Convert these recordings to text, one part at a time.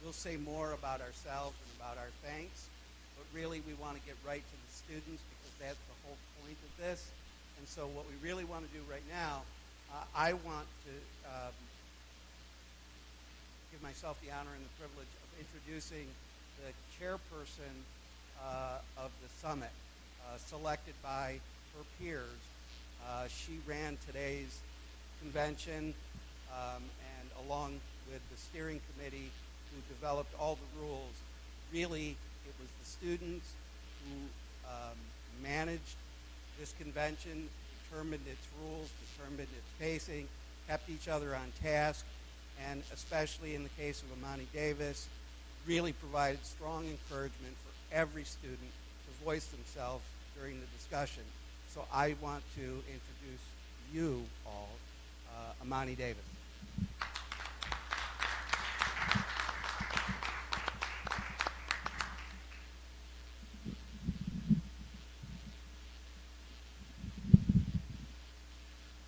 we'll say more about ourselves and about our thanks, but really we want to get right to the students because that's the whole point of this. And so what we really want to do right now, I want to give myself the honor and the privilege of introducing the chairperson of the summit, selected by her peers. She ran today's convention, and along with the steering committee who developed all the rules, really it was the students who managed this convention, determined its rules, determined its pacing, kept each other on task, and especially in the case of Amani Davis, really provided strong encouragement for every student to voice themselves during the discussion. So I want to introduce you all, Amani Davis.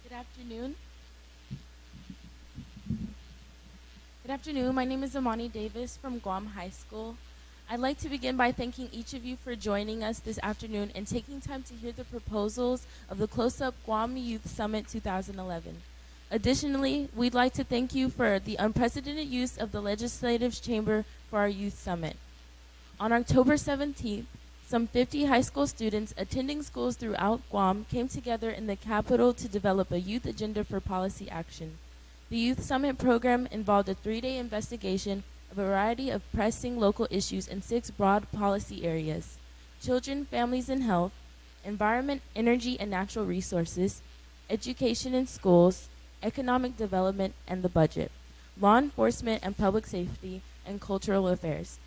Good afternoon. Good afternoon. My name is Amani Davis from Guam High School. I'd like to begin by thanking each of you for joining us this afternoon and taking time to hear the proposals of the Close-Up Guam Youth Summit 2011. Additionally, we'd like to thank you for the unprecedented use of the Legislative Chamber for our Youth Summit. On October 17th, some 50 high school students attending schools throughout Guam came together in the capital to develop a youth agenda for policy action. The Youth Summit program involved a 3-day investigation of a variety of pressing local issues in 6 broad policy areas: children, families, and health, environment, energy, and natural resources, education in schools, economic development and the budget, law enforcement and public safety, and cultural affairs.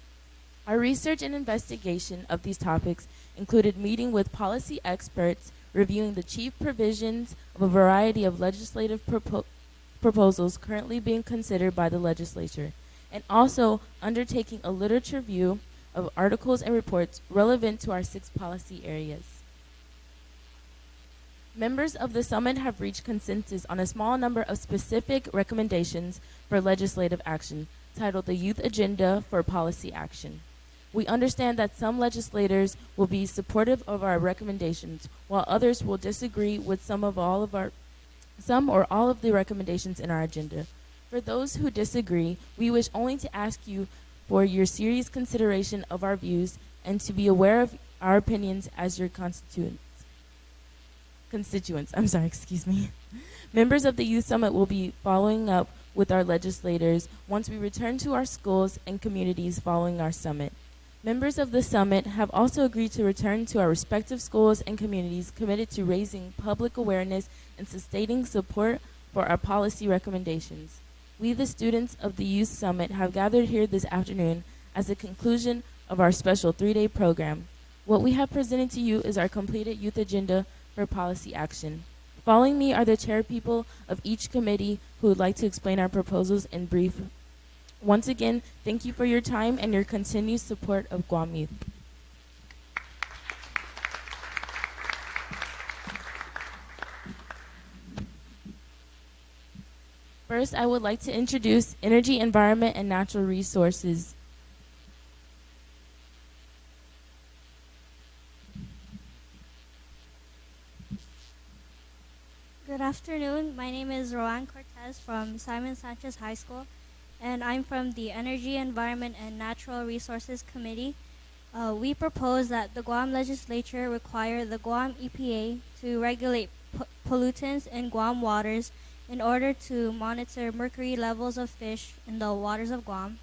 Our research and investigation of these topics included meeting with policy experts, reviewing the chief provisions of a variety of legislative proposals currently being considered by the legislature, and also undertaking a literature review of articles and reports relevant to our 6 policy areas. Members of the summit have reached consensus on a small number of specific recommendations for legislative action, titled the Youth Agenda for Policy Action. We understand that some legislators will be supportive of our recommendations, while others will disagree with some or all of the recommendations in our agenda. For those who disagree, we wish only to ask you for your serious consideration of our views and to be aware of our opinions as your constituents. Members of the Youth Summit will be following up with our legislators once we return to our schools and communities following our summit. Members of the summit have also agreed to return to our respective schools and communities committed to raising public awareness and sustaining support for our policy recommendations. We, the students of the Youth Summit, have gathered here this afternoon as the conclusion of our special 3-day program. What we have presented to you is our completed youth agenda for policy action. Following me are the chairpeople of each committee who would like to explain our proposals in brief. Once again, thank you for your time and your continued support of Guam Youth. First, I would like to introduce Energy, Environment, and Natural Resources. Good afternoon. My name is Rowan Cortez from Simon Sanchez High School, and I'm from the Energy, Environment, and Natural Resources Committee. We propose that the Guam legislature require the Guam EPA to regulate pollutants in Guam waters in order to monitor mercury levels of fish in the waters of Guam.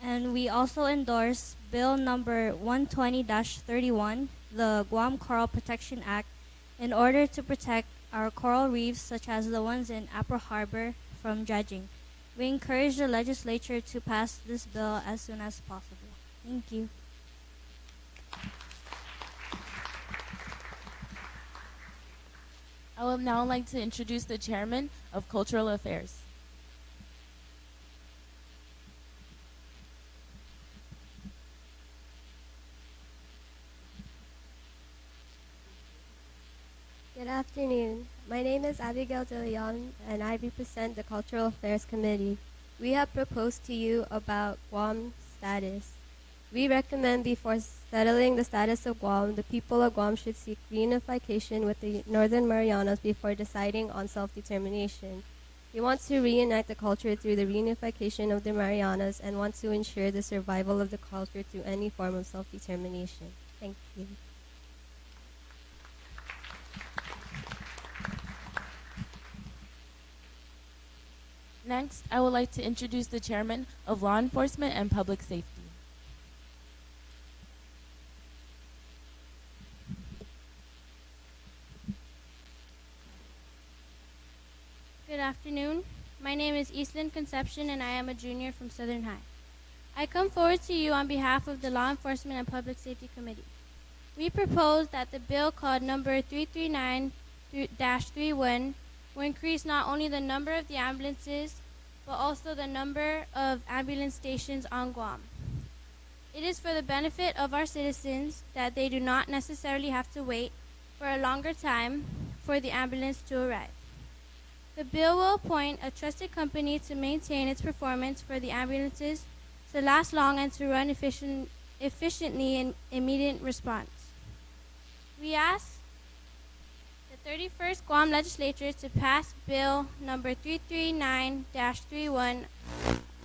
And we also endorse Bill number 120-31, the Guam Coral Protection Act, in order to protect our coral reefs, such as the ones in Apra Harbor, from dredging. We encourage the legislature to pass this bill as soon as possible. Thank you. I would now like to introduce the chairman of Cultural Affairs. Good afternoon. My name is Abigail De Leon, and I represent the Cultural Affairs Committee. we have proposed to you about Guam status. We recommend before settling the status of Guam, the people of Guam should seek reunification with the Northern Marianas before deciding on self-determination. We want to reunite the culture through the reunification of the Marianas and want to ensure the survival of the culture through any form of self-determination. Thank you. Next, I would like to introduce the Chairman of Law Enforcement and Public Safety. Good afternoon. My name is Eastlyn Conception and I am a junior from Southern High. I come forward to you on behalf of the Law Enforcement and Public Safety Committee. We propose that the bill called number 339-31 will increase not only the number of the ambulances, but also the number of ambulance stations on Guam. It is for the benefit of our citizens that they do not necessarily have to wait for a longer time for the ambulance to arrive. The bill will appoint a trusted company to maintain its performance for the ambulances to last long and to run efficiently in immediate response. We ask the 31st Guam Legislature to pass Bill number 339-31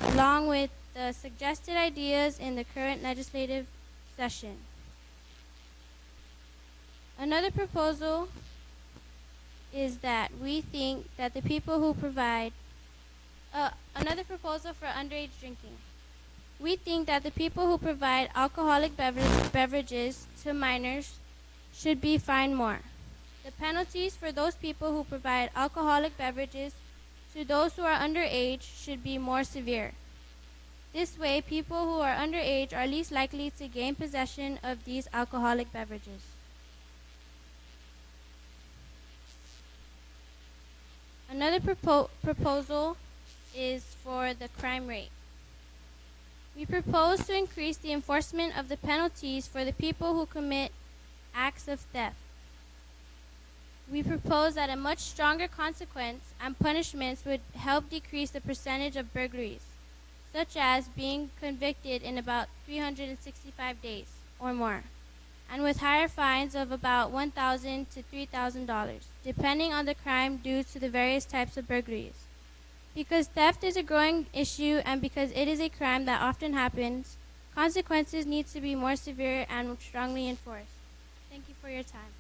along with the suggested ideas in the current legislative session. Another proposal is that we think that the people who provide another proposal for underage drinking. We think that the people who provide alcoholic beverages to minors should be fined more. The penalties for those people who provide alcoholic beverages to those who are underage should be more severe. This way, people who are underage are least likely to gain possession of these alcoholic beverages. Another proposal is for the crime rate. We propose to increase the enforcement of the penalties for the people who commit acts of theft. We propose that a much stronger consequence and punishments would help decrease the percentage of burglaries, such as being convicted in about 365 days or more, and with higher fines of about $1,000 to $3,000, depending on the crime due to the various types of burglaries. Because theft is a growing issue and because it is a crime that often happens, consequences need to be more severe and strongly enforced. Thank you for your time.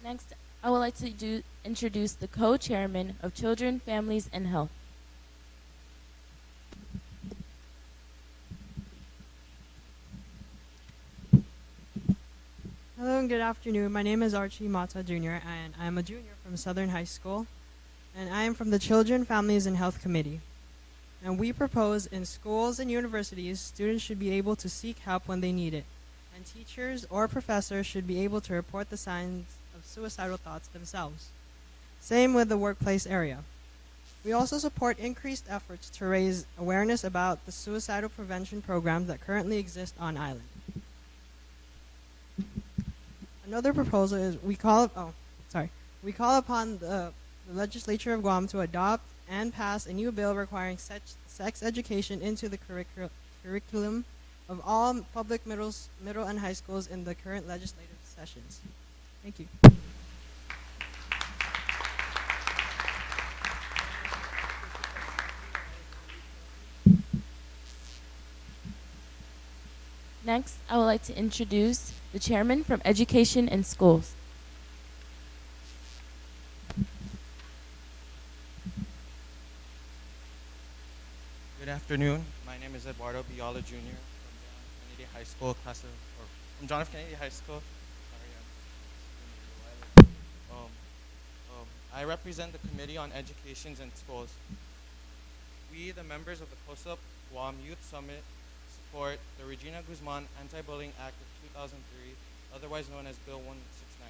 Next, I would like to introduce the co-chairman of Children, Families, and Health. Hello and good afternoon. My name is Archie Mata Jr. and I am a junior from Southern High School, and I am from the Children, Families, and Health Committee. And we propose in schools and universities, students should be able to seek help when they need it, and teachers or professors should be able to report the signs of suicidal thoughts themselves. Same with the workplace area. We also support increased efforts to raise awareness about the suicidal prevention programs that currently exist on island. Another proposal is we call upon the legislature of Guam to adopt and pass a new bill requiring sex education into the curriculum of all public middle and high schools in the current legislative sessions. Thank you. Next, I would like to introduce the chairman from Education and Schools. Good afternoon. My name is Eduardo Viola Jr. from John F. Kennedy High School, from John F. Kennedy High School. I represent the Committee on Education and Schools. We, the members of the COSUP Guam Youth Summit, support the Regina Guzman Anti-Bullying Act of 2003, otherwise known as Bill 169.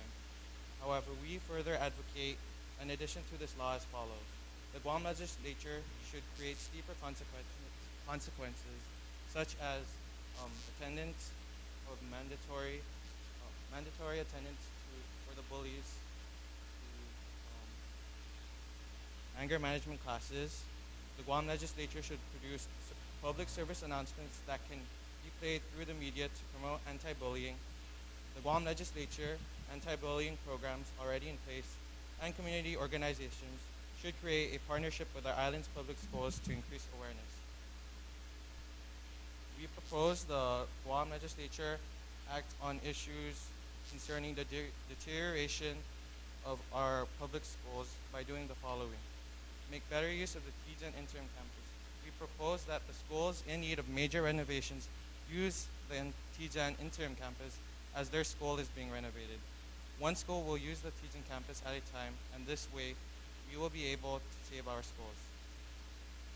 However, we further advocate an addition to this law as follows. The Guam legislature should create steeper consequences such as attendance of mandatory attendance for the bullies who anger management classes. The Guam legislature should produce public service announcements that can be played through the media to promote anti-bullying. The Guam legislature, anti-bullying programs already in place, and community organizations should create a partnership with our island's public schools to increase awareness. We propose the Guam legislature act on issues concerning the deterioration of our public schools by doing the following. Make better use of the Tijan interim campus. We propose that the schools in need of major renovations use the Tijan interim campus as their school is being renovated. One school will use the Tijan campus at a time, and this way we will be able to save our schools.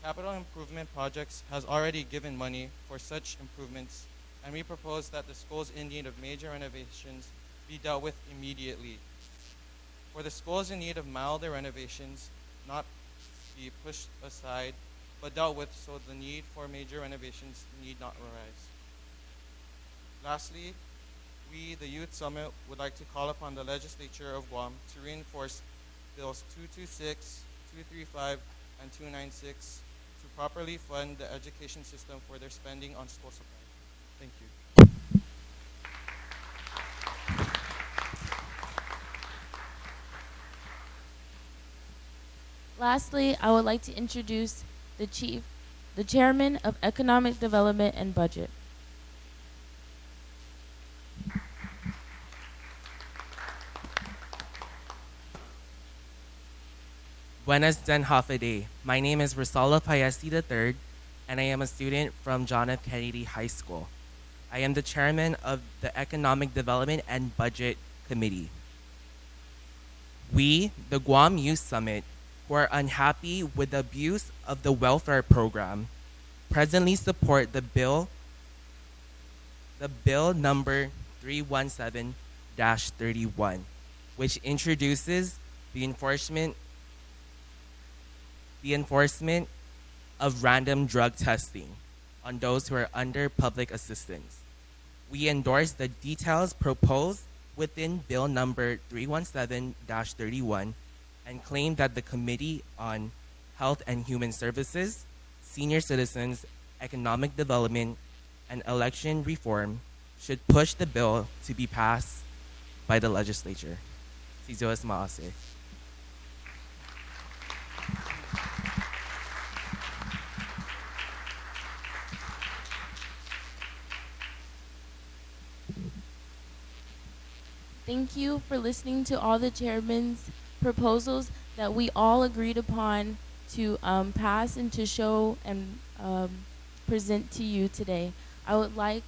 Capital Improvement Projects has already given money for such improvements, and we propose that the schools in need of major renovations be dealt with immediately. For the schools in need of milder renovations, not be pushed aside, but dealt with so the need for major renovations need not arise. Lastly, we, the Youth Summit, would like to call upon the legislature of Guam to reinforce Bills 226, 235, and 296 to properly fund the education system for their spending on school supplies. Thank you. Lastly, I would like to introduce the chairman of Economic Development and Budget. Buenas den Hafide. My name is Rosala Payesti III, and I am a student from John F. Kennedy High School. I am the chairman of the Economic Development and Budget Committee. We, the Guam Youth Summit, who are unhappy with the abuse of the welfare program, presently support the bill number 317-31, which introduces the enforcement of random drug testing on those who are under public assistance. We endorse the details proposed within bill number 317-31 and claim that the Committee on Health and Human Services, Senior Citizens, Economic Development, and Election Reform should push the bill to be passed by the legislature. Sizoas Maase. Thank you for listening to all the chairman's proposals that we all agreed upon to pass and to show and present to you today. I would like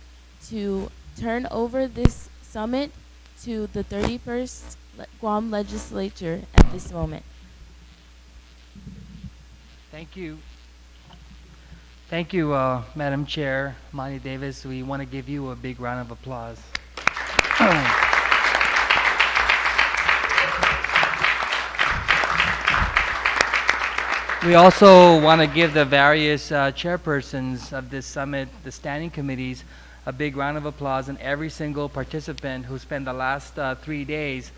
to turn over this summit to the 31st Guam legislature at this moment. Thank you. Thank you, Madam Chair, Monty Davis. We want to give you a big round of applause. We also want to give the various chairpersons of this summit, the standing committees, a big round of applause, and every single participant who spent the last 3 days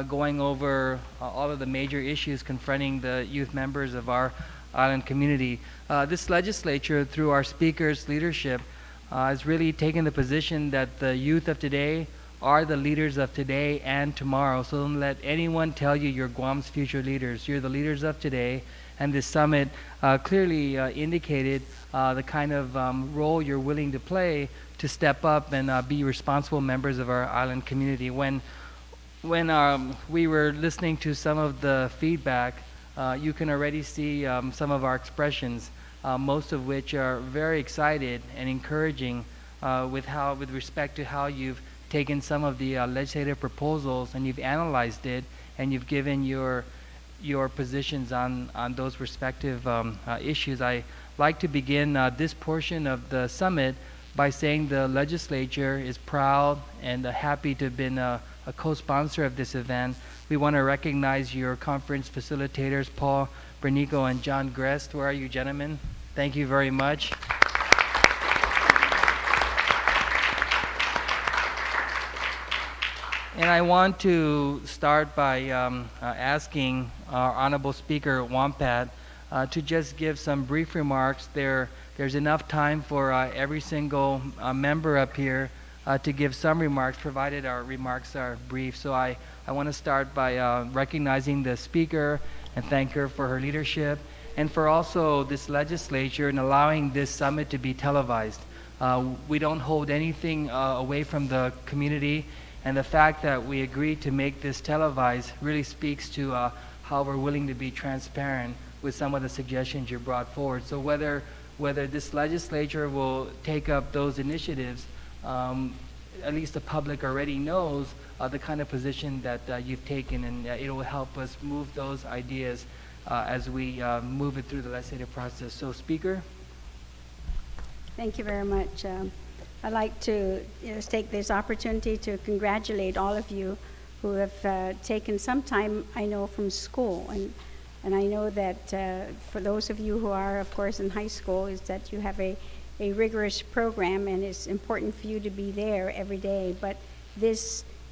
going over all of the major issues confronting the youth members of our island community. This legislature, through our speaker's leadership, has really taken the position that the youth of today are the leaders of today and tomorrow. So don't let anyone tell you you're Guam's future leaders. You're the leaders of today. And this summit clearly indicated the kind of role you're willing to play to step up and be responsible members of our island community. When we were listening to some of the feedback, you can already see some of our expressions, most of which are very excited and encouraging with respect to how you've taken some of the legislative proposals and you've analyzed it and you've given your positions on those respective issues. I like to begin this portion of the summit by saying the legislature is proud and happy to have been a co-sponsor of this event. We want to recognize your conference facilitators, Paul Bernico and John Grest. Where are you, gentlemen? Thank you very much. And I want to start by asking our Honorable Speaker, Wampat, to just give some brief remarks. There's enough time for every single member up here to give some remarks, provided our remarks are brief. So I want to start by recognizing the speaker and thank her for her leadership, and for also this legislature in allowing this summit to be televised. We don't hold anything away from the community, and the fact that we agreed to make this televised really speaks to how we're willing to be transparent with some of the suggestions you brought forward. So whether this legislature will take up those initiatives, at least the public already knows the kind of position that you've taken, and it will help us move those ideas as we move it through the legislative process. So, Speaker? Thank you very much. I'd like to take this opportunity to congratulate all of you who have taken some time, I know, from school. And I know that for those of you who are, of course, in high school, is that you have a rigorous program, and it's important for you to be there every day. But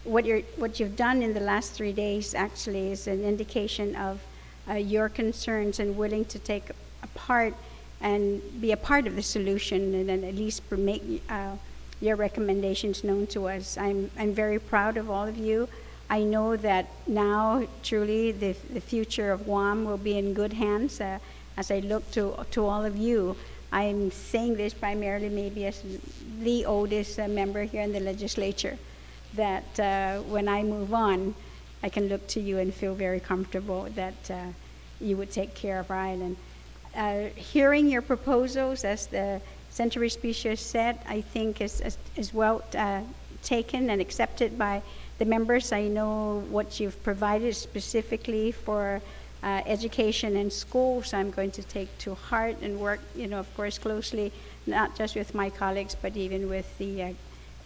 what you've done in the last 3 days actually is an indication of your concerns and willing to take a part and be a part of the solution, and then at least make your recommendations known to us. I'm very proud of all of you. I know that now truly the future of Guam will be in good hands as I look to all of you. I'm saying this primarily maybe as the oldest member here in the legislature, that when I move on, I can look to you and feel very comfortable that you would take care of our island. Hearing your proposals, as the Senator Speaker said, I think is well taken and accepted by the members. I know what you've provided specifically for education and schools. I'm going to take to heart and work, of course, closely, not just with my colleagues, but even with the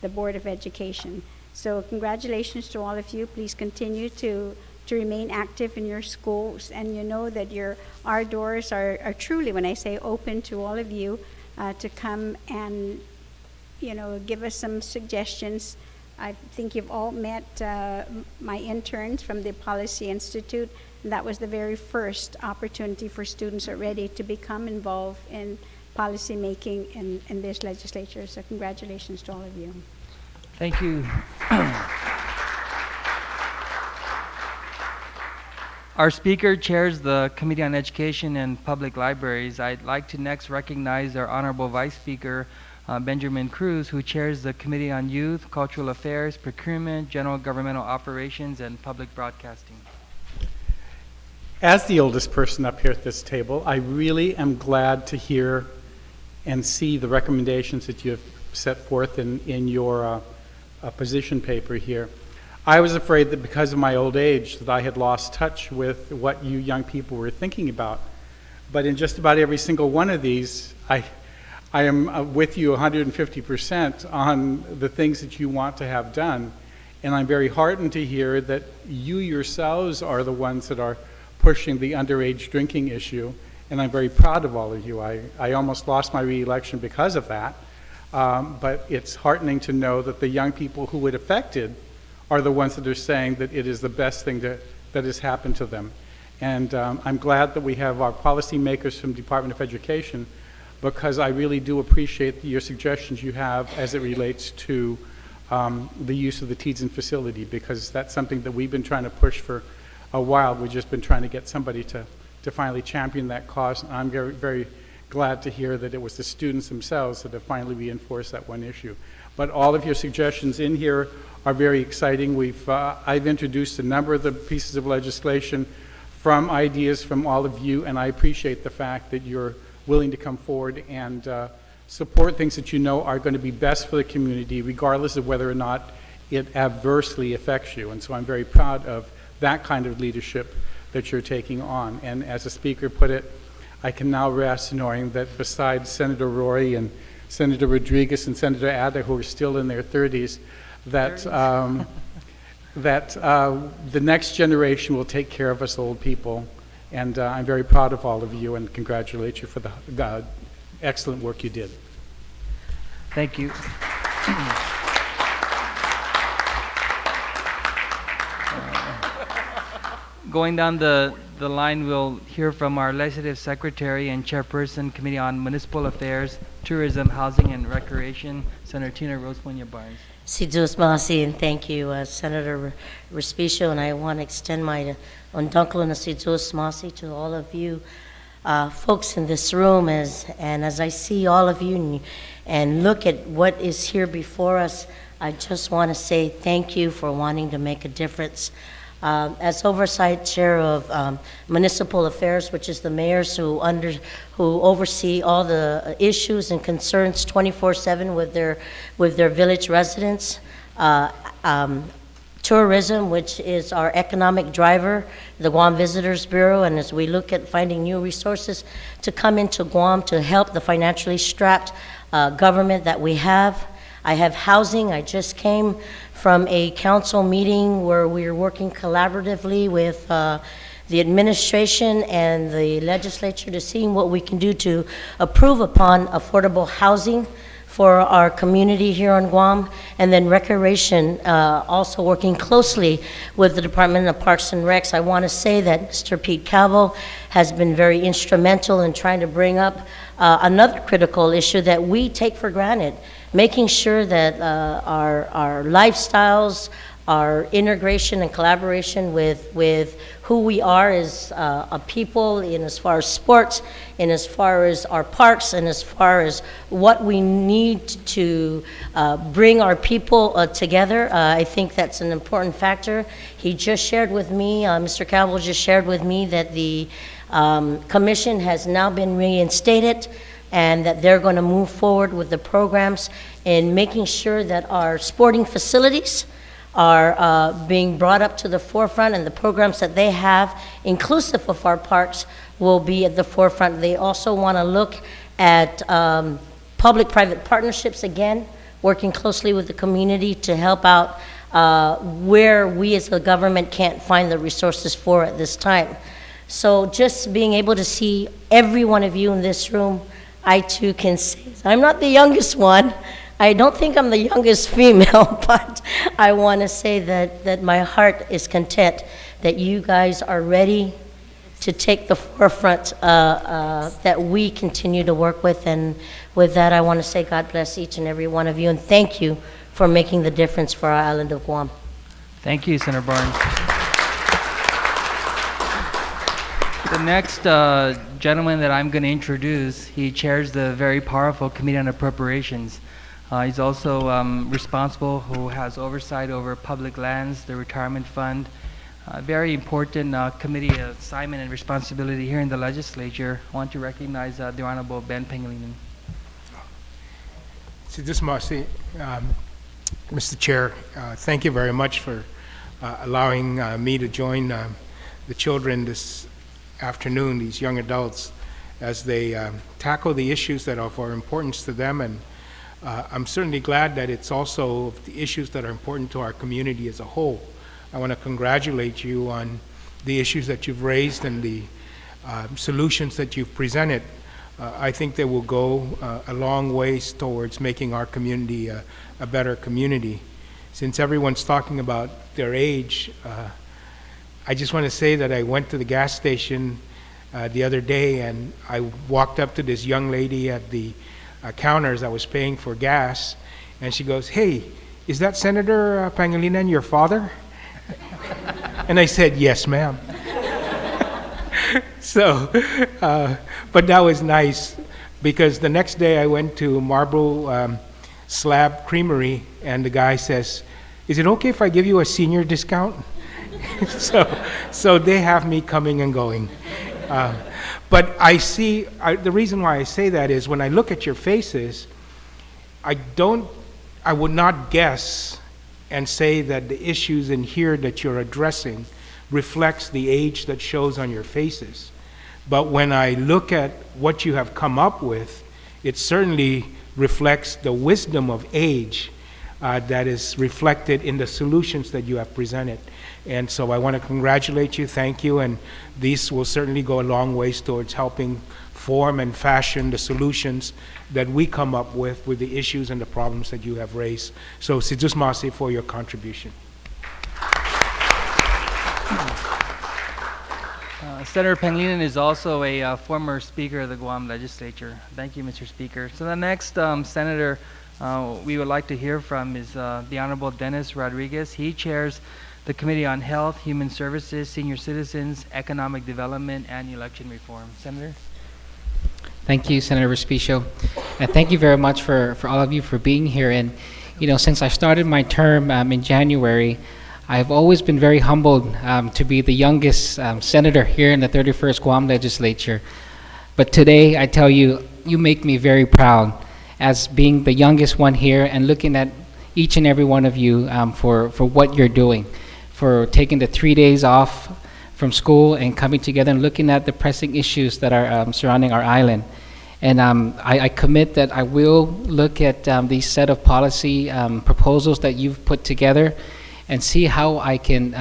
Board of Education. So congratulations to all of you. Please continue to remain active in your schools, and you know that our doors are truly, when I say open, to all of you to come and give us some suggestions. I think you've all met my interns from the Policy Institute, and that was the very first opportunity for students already to become involved in policy making in this legislature. So congratulations to all of you. Thank you. Our speaker chairs the Committee on Education and Public Libraries. I'd like to next recognize our Honorable Vice Speaker, Benjamin Cruz, who chairs the Committee on Youth, Cultural Affairs, Procurement, General Governmental Operations, and Public Broadcasting. As the oldest person up here at this table, I really am glad to hear and see the recommendations that you have set forth in your position paper here. I was afraid that because of my old age that I had lost touch with what you young people were thinking about. But in just about every single one of these, I am with you 150% on the things that you want to have done. And I'm very heartened to hear that you yourselves are the ones that are pushing the underage drinking issue. And I'm very proud of all of you. I almost lost my re-election because of that. But it's heartening to know that the young people who it affected are the ones that are saying that it is the best thing that has happened to them. And I'm glad that we have our policymakers from Department of Education, because I really do appreciate your suggestions you have as it relates to the use of the Teason facility, because that's something that we've been trying to push for a while. We've just been trying to get somebody to finally champion that cause. And I'm very, very glad to hear that it was the students themselves that have finally reinforced that one issue. But all of your suggestions in here are very exciting. I've introduced a number of the pieces of legislation from ideas from all of you, and I appreciate the fact that you're willing to come forward and support things that you know are going to be best for the community, regardless of whether or not it adversely affects you. And so I'm very proud of that kind of leadership that you're taking on. And as the speaker put it, I can now rest knowing that besides Senator Roy and Senator Rodriguez and Senator Ada, who are still in their 30s, that the next generation will take care of us old people. And I'm very proud of all of you and congratulate you for the excellent work you did. Thank you. going down the line, we'll hear from our Legislative Secretary and Chairperson, Committee on Municipal Affairs, Tourism, Housing, and Recreation, Senator Tina Rose Muñoz-Barnes. Si Diyos Masi, and thank you, Senator Respicio, and I want to extend my undunklo na si Diyos Masi to all of you folks in this room, as I see all of you and look at what is here before us. I just want to say thank you for wanting to make a difference. As Oversight Chair of Municipal Affairs, which is the mayors who oversee all the issues and concerns 24/7 with their village residents, tourism, which is our economic driver, the Guam Visitors Bureau, and as we look at finding new resources to come into Guam to help the financially strapped government that we have. I have housing. I just came from a council meeting where we are working collaboratively with the administration and the legislature to see what we can do to approve upon affordable housing for our community here on Guam, and then recreation, also working closely with the Department of Parks and Recs. I want to say that Mr. Pete Calvo has been very instrumental in trying to bring up another critical issue that we take for granted, making sure that our lifestyles, our integration and collaboration with who we are as a people, in as far as sports, in as far as our parks, and as far as what we need to bring our people together. I think that's an important factor. He just shared with me, Mr. Calvo just shared with me that the commission has now been reinstated, and that they're going to move forward with the programs in making sure that our sporting facilities are being brought up to the forefront, and the programs that they have, inclusive of our parks, will be at the forefront. They also want to look at public-private partnerships again, working closely with the community to help out where we as a government can't find the resources for at this time. So just being able to see every one of you in this room, I too can say, I'm not the youngest one. I don't think I'm the youngest female, but I want to say that my heart is content that you guys are ready to take the forefront that we continue to work with. And with that, I want to say God bless each and every one of you, and thank you for making the difference for our island of Guam. Thank you, Senator Barnes. The next gentleman that I'm going to introduce, he chairs the very powerful Committee on Appropriations. He's also responsible, who has oversight over public lands, the retirement fund, a very important committee assignment and responsibility here in the legislature. I want to recognize the Honorable Ben Pangilinan. Si Diyos Masi, Mr. Chair, thank you very much for allowing me to join the children this afternoon, these young adults, as they tackle the issues that are of importance to them. And I'm certainly glad that it's also the issues that are important to our community as a whole. I want to congratulate you on the issues that you've raised and the solutions that you've presented. I think they will go a long ways towards making our community a better community. Since everyone's talking about their age, I just want to say that I went to the gas station the other day, and I walked up to this young lady at the counters. I was paying for gas, and she goes, "Hey, is that Senator Pangilinan your father?" And I said, "Yes, ma'am." So, but that was nice, because the next day I went to Marble Slab Creamery, and the guy says, "Is it okay if I give you a senior discount?" So they have me coming and going. But I see, the reason why I say that is when I look at your faces, I would not guess and say that the issues in here that you're addressing reflects the age that shows on your faces. But when I look at what you have come up with, it certainly reflects the wisdom of age that is reflected in the solutions that you have presented. And so I want to congratulate you, thank you, and these will certainly go a long ways towards helping form and fashion the solutions that we come up with the issues and the problems that you have raised. So si Diyos Masi for your contribution. Senator Pangilinan is also a former Speaker of the Guam Legislature. Thank you, Mr. Speaker. So the next senator we would like to hear from is the Honorable Dennis Rodriguez. He chairs the Committee on Health, Human Services, Senior Citizens, Economic Development, and Election Reform. Senator? Thank you, Senator Respicio. And thank you very much for all of you for being here. And, you know, since I started my term in January, I've always been very humbled to be the youngest senator here in the 31st Guam Legislature. But today, I tell you, you make me very proud as being the youngest one here and looking at each and every one of you for what you're doing, for taking the 3 days off from school and coming together and looking at the pressing issues that are surrounding our island. And I commit that I will look at these set of policy proposals that you've put together and see how I can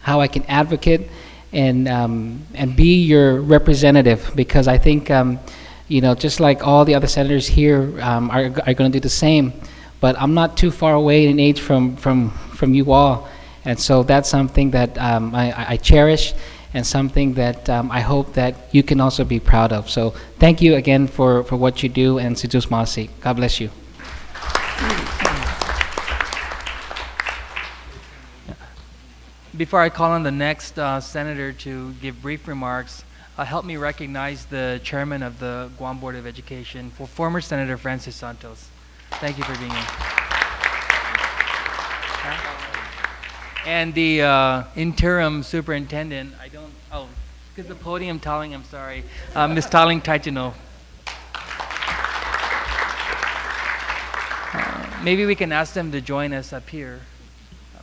advocate and be your representative, because I think you know, just like all the other senators here are going to do the same, but I'm not too far away in age from you all, and so that's something that I cherish and something that I hope that you can also be proud of. So thank you again for what you do, and Sidus Masi. God bless you. Before I call on the next senator to give brief remarks, help me recognize the chairman of the Guam Board of Education, former Senator Francis Santos. Thank you for being here. And the interim superintendent, because the podium Taling, I'm sorry, Ms. Taling Taitino. Maybe we can ask them to join us up here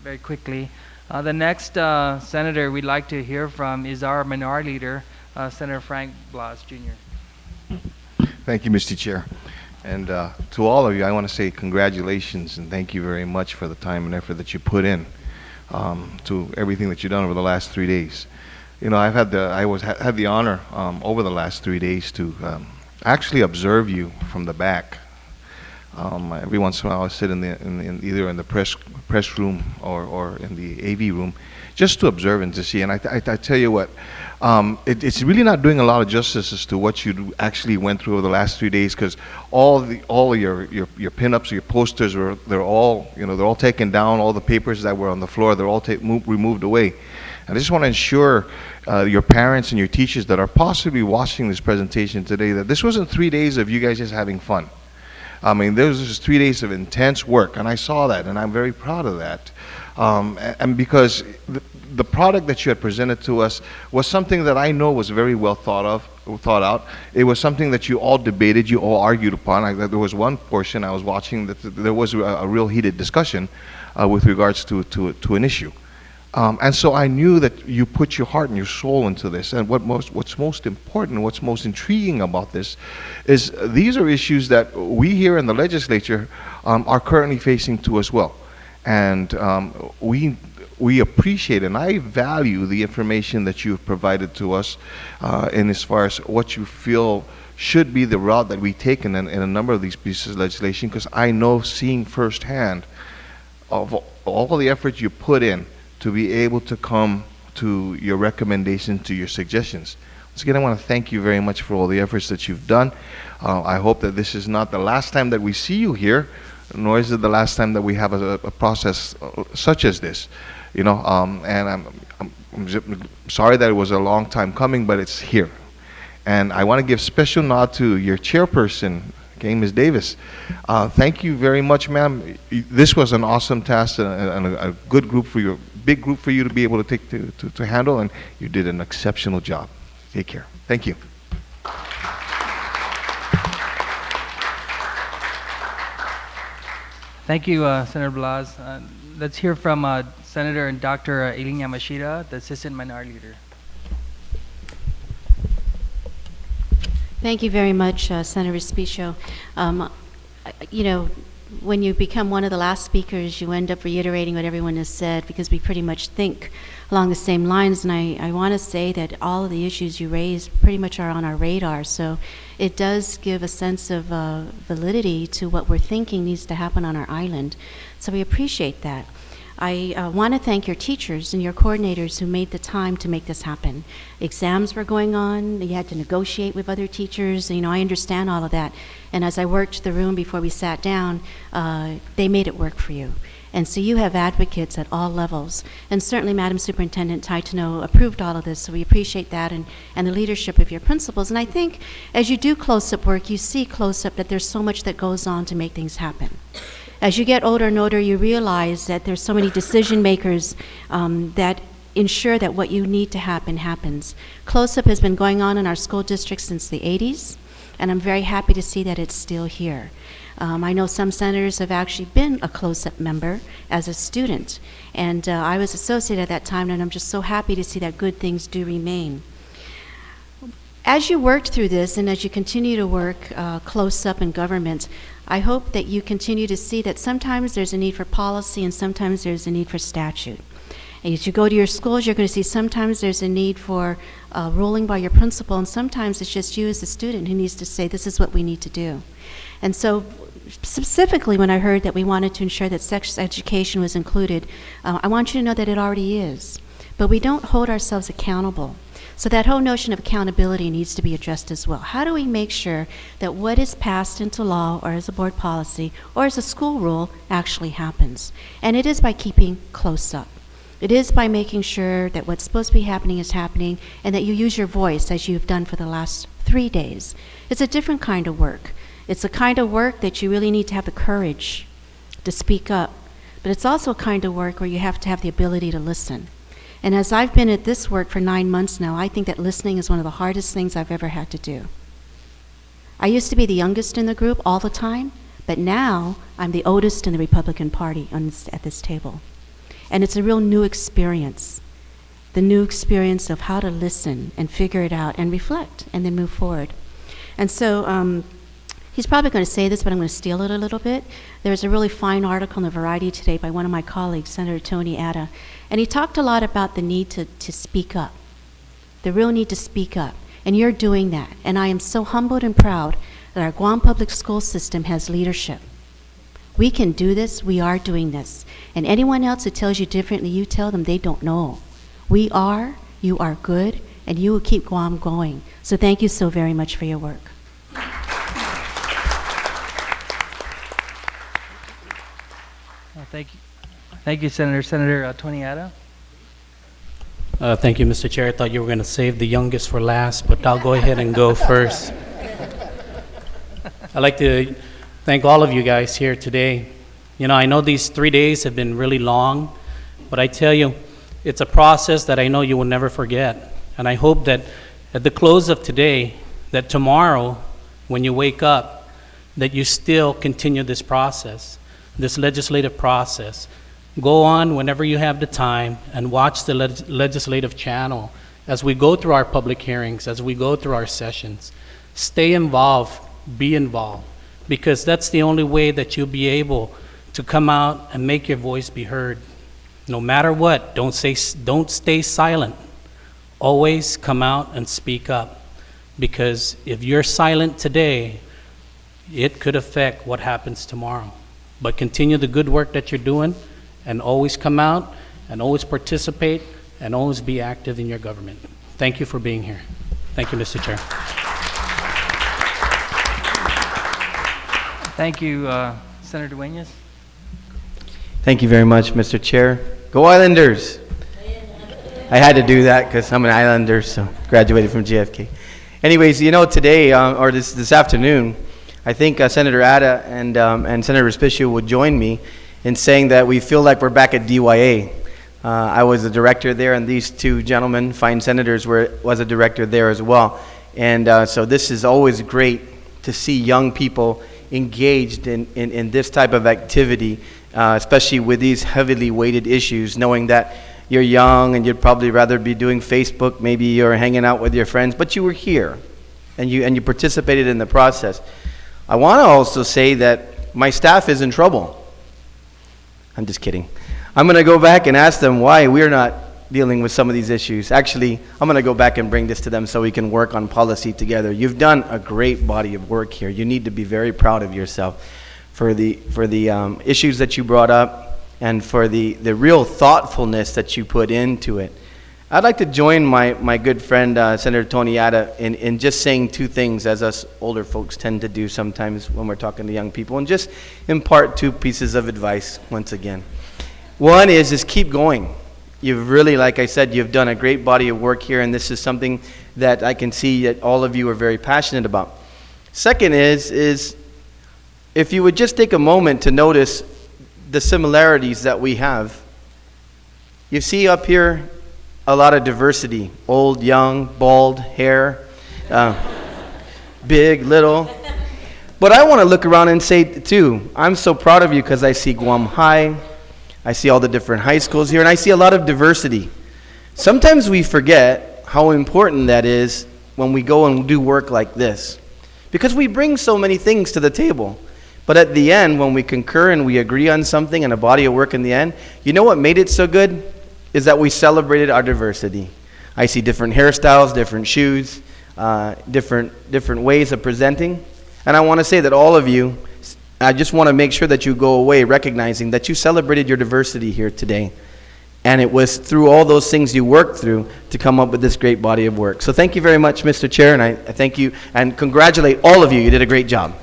very quickly. The next senator we'd like to hear from is our minority leader, Senator Frank Blas, Jr. Thank you, Mr. Chair. And to all of you, I want to say congratulations and thank you very much for the time and effort that you put in to everything that you've done over the last 3 days. You know, I've had the honor over the last 3 days to actually observe you from the back. Every once in a while, I sit in either in the press room or in the AV room, just to observe and to see. And I tell you what, it's really not doing a lot of justice as to what you actually went through over the last 3 days, because all of your pinups, your posters they're all taken down. All the papers that were on the floor, they're all removed away. And I just want to ensure your parents and your teachers that are possibly watching this presentation today that this wasn't 3 days of you guys just having fun. I mean, there was just 3 days of intense work, and I saw that, and I'm very proud of that. And because the product that you had presented to us was something that I know was very well thought out. It was something that you all debated, you all argued upon. There was one portion I was watching that there was a real heated discussion with regards to an issue. And so I knew that you put your heart and your soul into this. And what's most important, what's most intriguing about this is these are issues that we here in the legislature are currently facing too as well. And we appreciate and I value the information that you've provided to us in as far as what you feel should be the route that we take in a number of these pieces of legislation, because I know, seeing firsthand of all the effort you put in to be able to come to your recommendations, to your suggestions. Once again, I want to thank you very much for all the efforts that you've done. I hope that this is not the last time that we see you here, nor is it the last time that we have a process such as this. You know, and I'm sorry that it was a long time coming, but it's here. And I want to give special nod to your chairperson, okay, Ms. Davis. Thank you very much, ma'am. This was an awesome task and a good group for you, big group for you to be able to take to handle, and you did an exceptional job. Take care. Thank you. Thank you, Senator Blas. Let's hear from Senator and Dr. Eileen Yamashita, the Assistant Minority Leader. Thank you very much, Senator Respicio. You know, when you become one of the last speakers, you end up reiterating what everyone has said, because we pretty much think along the same lines. And I want to say that all of the issues you raised pretty much are on our radar. So it does give a sense of validity to what we're thinking needs to happen on our island. So we appreciate that. I want to thank your teachers and your coordinators who made the time to make this happen. Exams were going on, you had to negotiate with other teachers, I understand all of that. And as I worked the room before we sat down, they made it work for you. And so you have advocates at all levels. And certainly Madam Superintendent Taitano approved all of this, so we appreciate that and the leadership of your principals. And I think as you do close-up work, you see close-up that there's so much that goes on to make things happen. As you get older and older, you realize that there's so many decision makers that ensure that what you need to happen happens. Close-up has been going on in our school district since the 80s, and I'm very happy to see that it's still here. I know some senators have actually been a close-up member as a student, and I was associated at that time, and I'm just so happy to see that good things do remain. As you worked through this, and as you continue to work close-up in government, I hope that you continue to see that sometimes there's a need for policy and sometimes there's a need for statute. And as you go to your schools, you're going to see sometimes there's a need for ruling by your principal, and sometimes it's just you as a student who needs to say, this is what we need to do. And so specifically when I heard that we wanted to ensure that sex education was included, I want you to know that it already is. But we don't hold ourselves accountable. So that whole notion of accountability needs to be addressed as well. How do we make sure that what is passed into law or as a board policy or as a school rule actually happens? And it is by keeping close up. It is by making sure that what's supposed to be happening is happening and that you use your voice as you've done for the last 3 days. It's a different kind of work. It's a kind of work that you really need to have the courage to speak up. But it's also a kind of work where you have to have the ability to listen. And as I've been at this work for 9 months now, I think that listening is one of the hardest things I've ever had to do. I used to be the youngest in the group all the time, but now I'm the oldest in the Republican Party at this table. And it's a real new experience. The new experience of how to listen and figure it out and reflect and then move forward. And so he's probably going to say this, but I'm going to steal it a little bit. There's a really fine article in the Variety today by one of my colleagues, Senator Tony Atta, and he talked a lot about the need to speak up, the real need to speak up, and you're doing that. And I am so humbled and proud that our Guam public school system has leadership. We can do this, we are doing this. And anyone else who tells you differently, you tell them they don't know. We are, you are good, and you will keep Guam going. So thank you so very much for your work. Thank you, Senator. Senator Tony Atta. Thank you, Mr. Chair. I thought you were going to save the youngest for last, but I'll go ahead and go first. I'd like to thank all of you guys here today. I know these 3 days have been really long, but I tell you, it's a process that I know you will never forget. And I hope that at the close of today, that tomorrow, when you wake up, that you still continue this process, this legislative process. Go on whenever you have the time and watch the legislative channel as we go through our public hearings, as we go through our sessions. Stay involved, be involved, because that's the only way that you'll be able to come out and make your voice be heard. No matter what, don't stay silent. Always come out and speak up, because if you're silent today, it could affect what happens tomorrow. But continue the good work that you're doing, and always come out and always participate and always be active in your government. Thank you for being here. Thank you, Mr. Chair. Thank you, Senator Dueñas. Thank you very much, Mr. Chair. Go Islanders! I had to do that because I'm an Islander, so graduated from JFK. Anyways, today, or this afternoon, I think Senator Atta and Senator Respicio would join me in saying that we feel like we're back at DYA. I was a director there, and these two gentlemen, fine senators, was a director there as well. And so this is always great to see young people engaged in this type of activity, especially with these heavily weighted issues, knowing that you're young and you'd probably rather be doing Facebook, maybe you're hanging out with your friends, but you were here and you participated in the process. I want to also say that my staff is in trouble. I'm just kidding. I'm going to go back and ask them why we're not dealing with some of these issues. Actually, I'm going to go back and bring this to them so we can work on policy together. You've done a great body of work here. You need to be very proud of yourself for the issues that you brought up, and for the real thoughtfulness that you put into it. I'd like to join my good friend, Senator Tony Atta, in just saying two things, as us older folks tend to do sometimes when we're talking to young people, and just impart two pieces of advice once again. One is just keep going. You've really, like I said, you've done a great body of work here, and this is something that I can see that all of you are very passionate about. Second is if you would just take a moment to notice the similarities that we have. You see up here a lot of diversity: old, young, bald, hair, big, little. But I want to look around and say, too, I'm so proud of you because I see Guam High, I see all the different high schools here, and I see a lot of diversity. Sometimes we forget how important that is when we go and do work like this, because we bring so many things to the table. But at the end, when we concur and we agree on something and a body of work in the end, you know what made it so good? Is that we celebrated our diversity. I see different hairstyles, different shoes, different ways of presenting. And I want to say that all of you, I just want to make sure that you go away recognizing that you celebrated your diversity here today. And it was through all those things you worked through to come up with this great body of work. So thank you very much, Mr. Chair, and I thank you and congratulate all of you. You did a great job.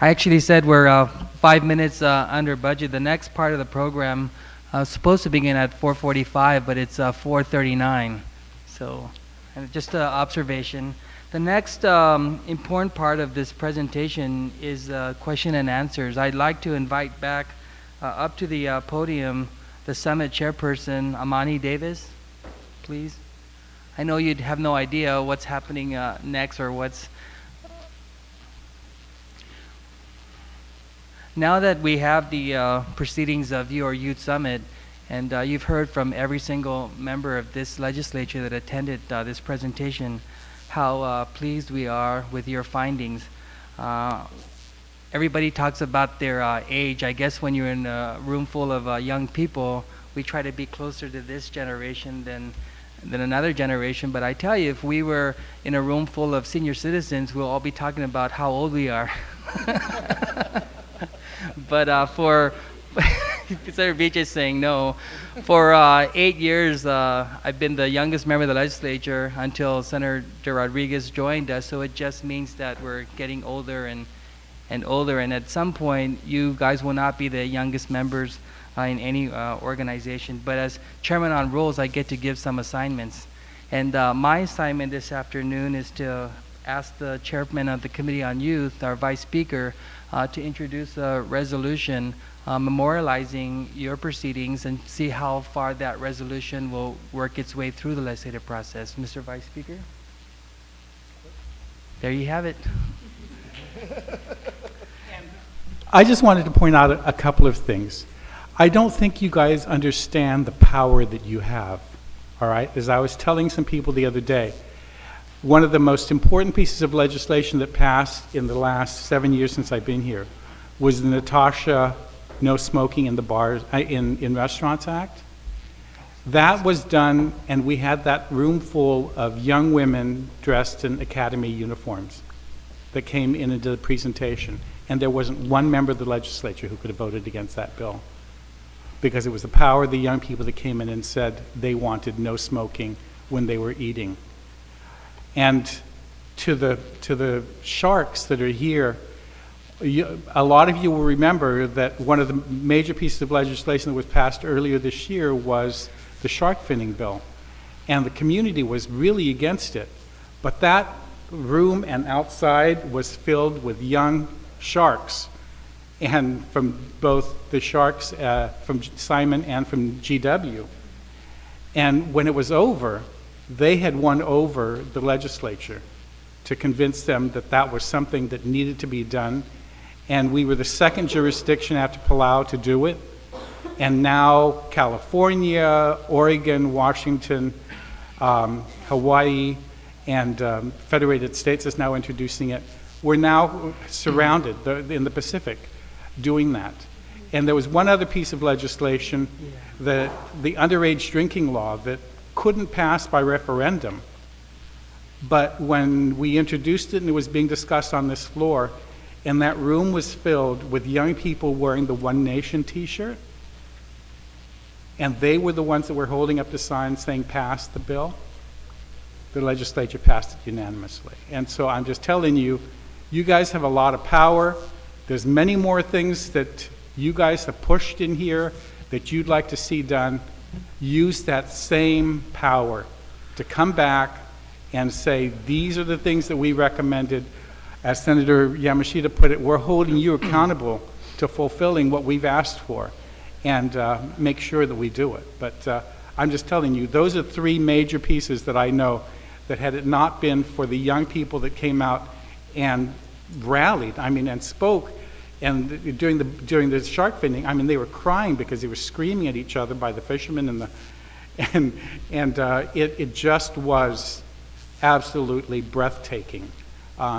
I actually said we're 5 minutes under budget. The next part of the program was supposed to begin at 4:45, but it's 4:39. So, and just an observation. The next important part of this presentation is question and answers. I'd like to invite back up to the podium the summit chairperson, Amani Davis, please. I know you'd have no idea what's happening next or what's... Now that we have the proceedings of your Youth Summit, and you've heard from every single member of this legislature that attended this presentation how pleased we are with your findings. Everybody talks about their age. I guess when you're in a room full of young people, we try to be closer to this generation than another generation. But I tell you, if we were in a room full of senior citizens, we'll all be talking about how old we are. But for Senator Beach is saying no. For 8 years, I've been the youngest member of the legislature until Senator Rodriguez joined us. So it just means that we're getting older and older. And at some point, you guys will not be the youngest members in any organization. But as chairman on rules, I get to give some assignments. And my assignment this afternoon is to ask the chairman of the Committee on Youth, our vice speaker, to introduce a resolution memorializing your proceedings and see how far that resolution will work its way through the legislative process. Mr. Vice Speaker? There you have it. I just wanted to point out a couple of things. I don't think you guys understand the power that you have, all right? As I was telling some people the other day, one of the most important pieces of legislation that passed in the last 7 years since I've been here was the Natasha No Smoking in the Bars in Restaurants Act. That was done, and we had that room full of young women dressed in academy uniforms that came into the presentation, and there wasn't one member of the legislature who could have voted against that bill, because it was the power of the young people that came in and said they wanted no smoking when they were eating. And to the sharks that are here, a lot of you will remember that one of the major pieces of legislation that was passed earlier this year was the shark finning bill. And the community was really against it. But that room and outside was filled with young sharks, and from both the sharks from Simon and from GW. And when it was over, they had won over the legislature to convince them that that was something that needed to be done. And we were the second jurisdiction after Palau to do it. And now California, Oregon, Washington, Hawaii, and Federated States is now introducing it. We're now surrounded in the Pacific doing that. And there was one other piece of legislation, the underage drinking law, that couldn't pass by referendum. But when we introduced it and it was being discussed on this floor, and that room was filled with young people wearing the One Nation t-shirt, and they were the ones that were holding up the sign saying pass the bill, the legislature passed it unanimously. And so I'm just telling you, you guys have a lot of power. There's many more things that you guys have pushed in here that you'd like to see done. Use that same power to come back and say, these are the things that we recommended. As Senator Yamashita put it, we're holding you accountable to fulfilling what we've asked for, and make sure that we do it. But I'm just telling you, those are three major pieces that I know that had it not been for the young people that came out and rallied, and spoke, and during the shark finning, they were crying because they were screaming at each other by the fishermen it just was absolutely breathtaking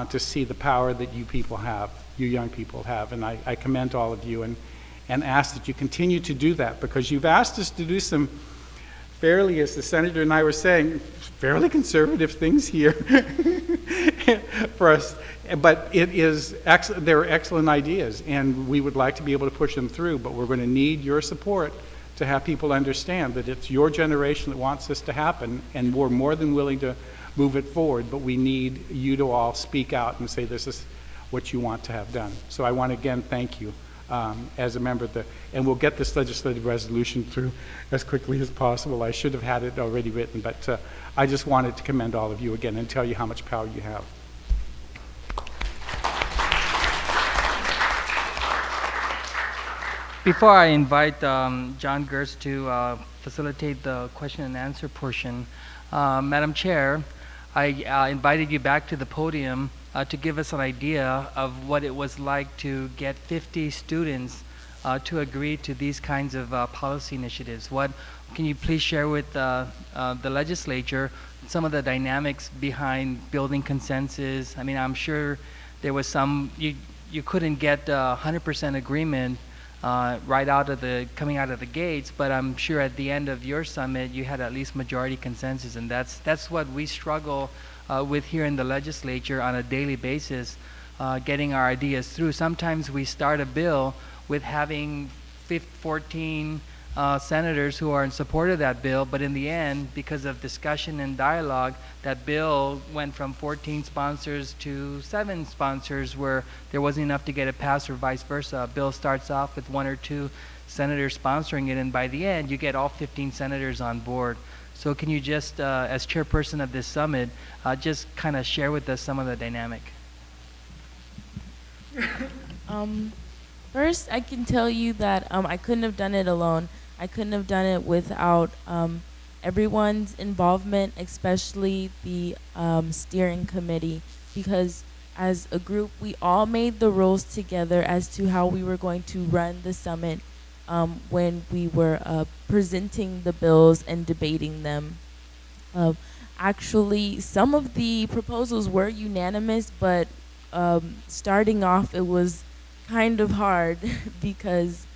to see the power that you people have, you young people have, and I commend all of you and ask that you continue to do that, because you've asked us to do some fairly, as the senator and I were saying, fairly conservative things here for us. But there are excellent ideas, and we would like to be able to push them through, but we're going to need your support to have people understand that it's your generation that wants this to happen, and we're more than willing to move it forward, but we need you to all speak out and say this is what you want to have done. So I want to again thank you as a member of and we'll get this legislative resolution through as quickly as possible. I should have had it already written, but I just wanted to commend all of you again and tell you how much power you have. Before I invite John Gerst to facilitate the question and answer portion, Madam Chair, I invited you back to the podium to give us an idea of what it was like to get 50 students to agree to these kinds of policy initiatives. Can you please share with the legislature some of the dynamics behind building consensus? I'm sure there was you couldn't get 100% agreement coming out of the gates, but I'm sure at the end of your summit you had at least majority consensus, and that's what we struggle with here in the legislature on a daily basis, getting our ideas through. Sometimes we start a bill with having 14 senators who are in support of that bill, but in the end, because of discussion and dialogue, that bill went from 14 sponsors to 7 sponsors, where there wasn't enough to get it passed, or vice versa. A bill starts off with 1 or 2 senators sponsoring it, and by the end, you get all 15 senators on board. So can you just, as chairperson of this summit, just kind of share with us some of the dynamic? First, I can tell you that I couldn't have done it alone. I couldn't have done it without everyone's involvement, especially the steering committee, because as a group, we all made the rules together as to how we were going to run the summit when we were presenting the bills and debating them. Actually, some of the proposals were unanimous, but starting off, it was kind of hard because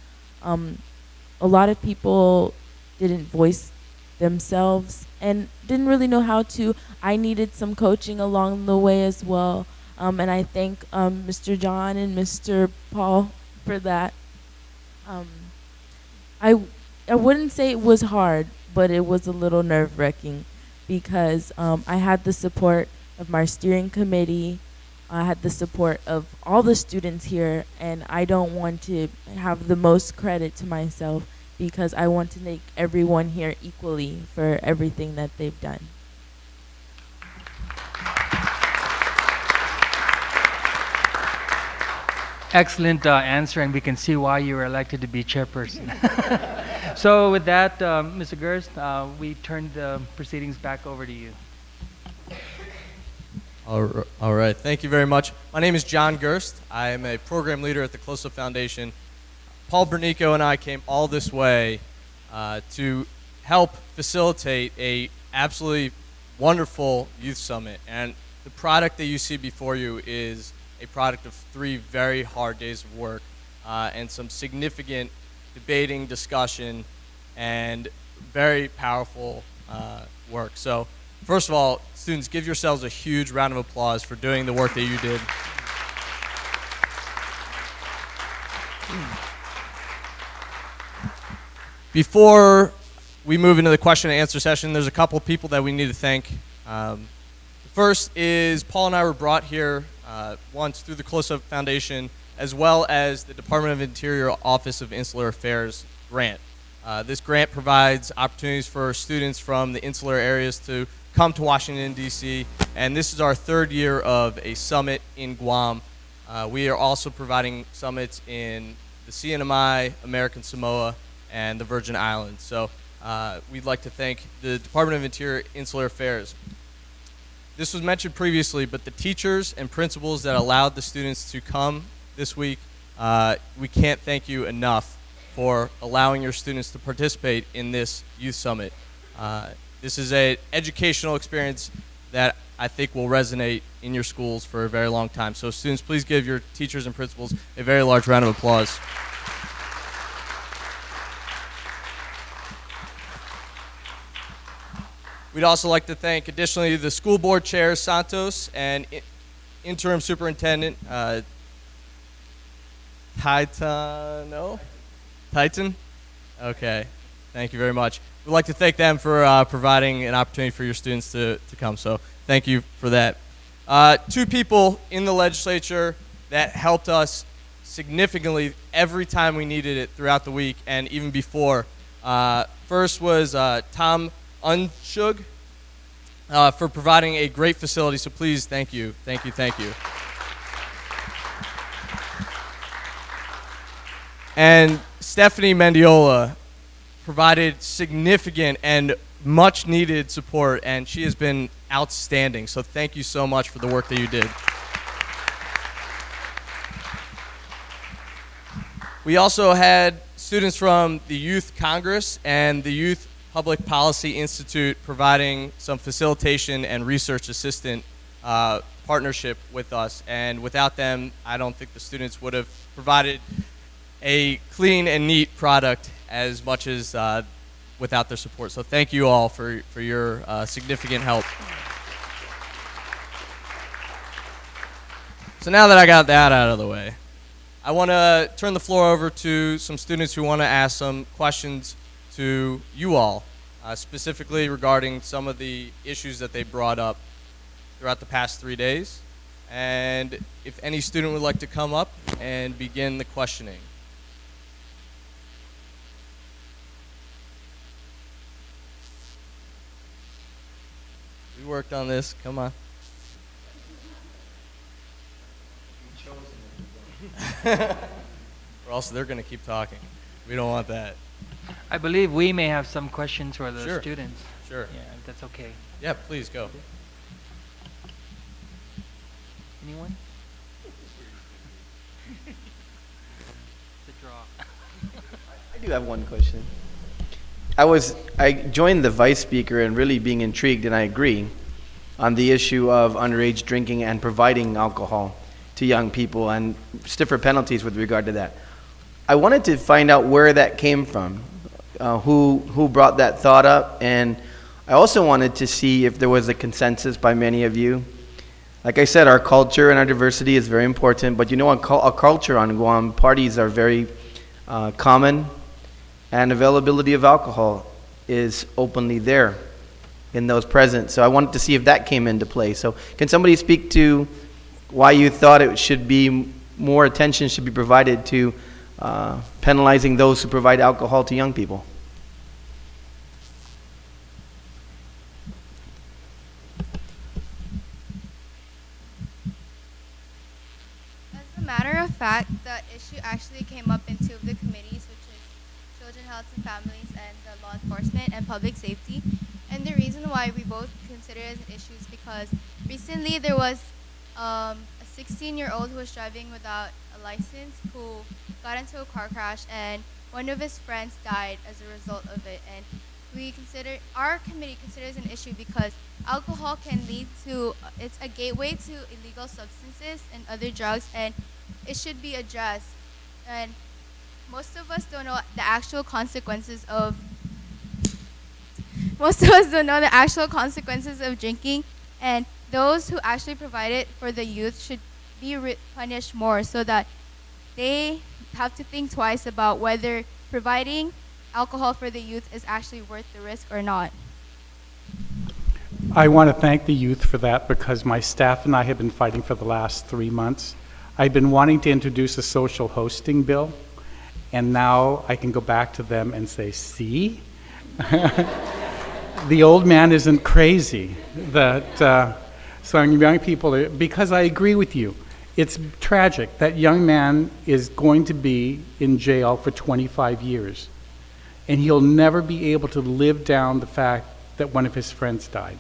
a lot of people didn't voice themselves and didn't really know how to. I needed some coaching along the way as well, and I thank Mr. John and Mr. Paul for that. I wouldn't say it was hard, but it was a little nerve-wracking because I had the support of my steering committee. I had the support of all the students here, and I don't want to have the most credit to myself because I want to thank everyone here equally for everything that they've done. Excellent answer, and we can see why you were elected to be chairperson. So with that, Mr. Gerst, we turn the proceedings back over to you. All right, thank you very much. My name is John Gerst. I am a program leader at the Close-Up Foundation. Paul Bernico and I came all this way to help facilitate a absolutely wonderful youth summit. And the product that you see before you is a product of 3 very hard days of work. and some significant debating, discussion, and very powerful work. So first of all, students, give yourselves a huge round of applause for doing the work that you did. Before we move into the question and answer session, there's a couple people that we need to thank. First is Paul and I were brought here once through the Close-Up Foundation, as well as the Department of Interior Office of Insular Affairs grant. This grant provides opportunities for students from the insular areas to come to Washington, D.C., and this is our third year of a summit in Guam. We are also providing summits in the CNMI, American Samoa, and the Virgin Islands. So we'd like to thank the Department of Interior Insular Affairs. This was mentioned previously, but the teachers and principals that allowed the students to come this week, we can't thank you enough for allowing your students to participate in this youth summit. This is an educational experience that I think will resonate in your schools for a very long time. So students, please give your teachers and principals a very large round of applause. We'd also like to thank, additionally, the school board chair, Santos, and interim superintendent, Titan? Okay, thank you very much. We'd like to thank them for providing an opportunity for your students to come, so thank you for that. Two people in the legislature that helped us significantly every time we needed it throughout the week and even before. First was Tom Unshug for providing a great facility, so please, thank you, thank you, thank you. And Stephanie Mendiola provided significant and much needed support, and she has been outstanding, so thank you so much for the work that you did. We also had students from the Youth Congress and the Youth Public Policy Institute providing some facilitation and research assistant partnership with us. And without them, I don't think the students would have provided a clean and neat product as much as without their support. So thank you all for your significant help. So now that I got that out of the way, I want to turn the floor over to some students who want to ask some questions to you all, specifically regarding some of the issues that they brought up throughout the past 3 days. And if any student would like to come up and begin the questioning. We worked on this, come on. Or else they're going to keep talking. We don't want that. I believe we may have some questions for the Sure. students. Sure. Yeah, if that's okay. Yeah, please go. Anyone? The draw. I do have one question. I joined the vice speaker and really being intrigued, and I agree, on the issue of underage drinking and providing alcohol to young people and stiffer penalties with regard to that. I wanted to find out where that came from, who brought that thought up, and I also wanted to see if there was a consensus by many of you. Like I said, our culture and our diversity is very important, but you know, a culture on Guam, parties are very common, and availability of alcohol is openly there in those present. So I wanted to see if that came into play. So can somebody speak to why you thought it should be more attention should be provided to penalizing those who provide alcohol to young people? As a matter of fact, the issue actually came up in two of the committees, which is Children, Health and Families and the Law Enforcement and Public Safety. And the reason why we both consider it as an issue is because recently there was a 16-year-old who was driving without a license who got into a car crash, and one of his friends died as a result of it. And our committee considers an issue because alcohol can lead to, it's a gateway to illegal substances and other drugs, and it should be addressed. and most of us don't know the actual consequences of drinking, and those who actually provide it for the youth should be punished more so that they have to think twice about whether providing alcohol for the youth is actually worth the risk or not. I want to thank the youth for that because my staff and I have been fighting for the last 3 months. I've been wanting to introduce a social hosting bill, and now I can go back to them and say, see? The old man isn't crazy. So young people, because I agree with you, it's tragic. That young man is going to be in jail for 25 years, and he'll never be able to live down the fact that one of his friends died.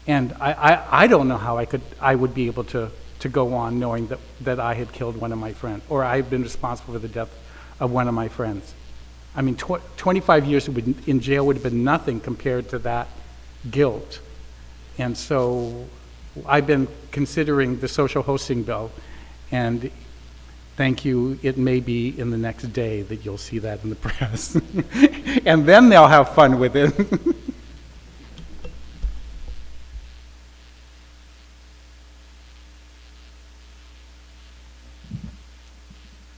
And I don't know how I would be able to go on knowing that I had killed one of my friends, or I had been responsible for the death of one of my friends. I mean, 25 years in jail would have been nothing compared to that guilt. And so I've been considering the social hosting bill, and thank you, it may be in the next day that you'll see that in the press. And then they'll have fun with it.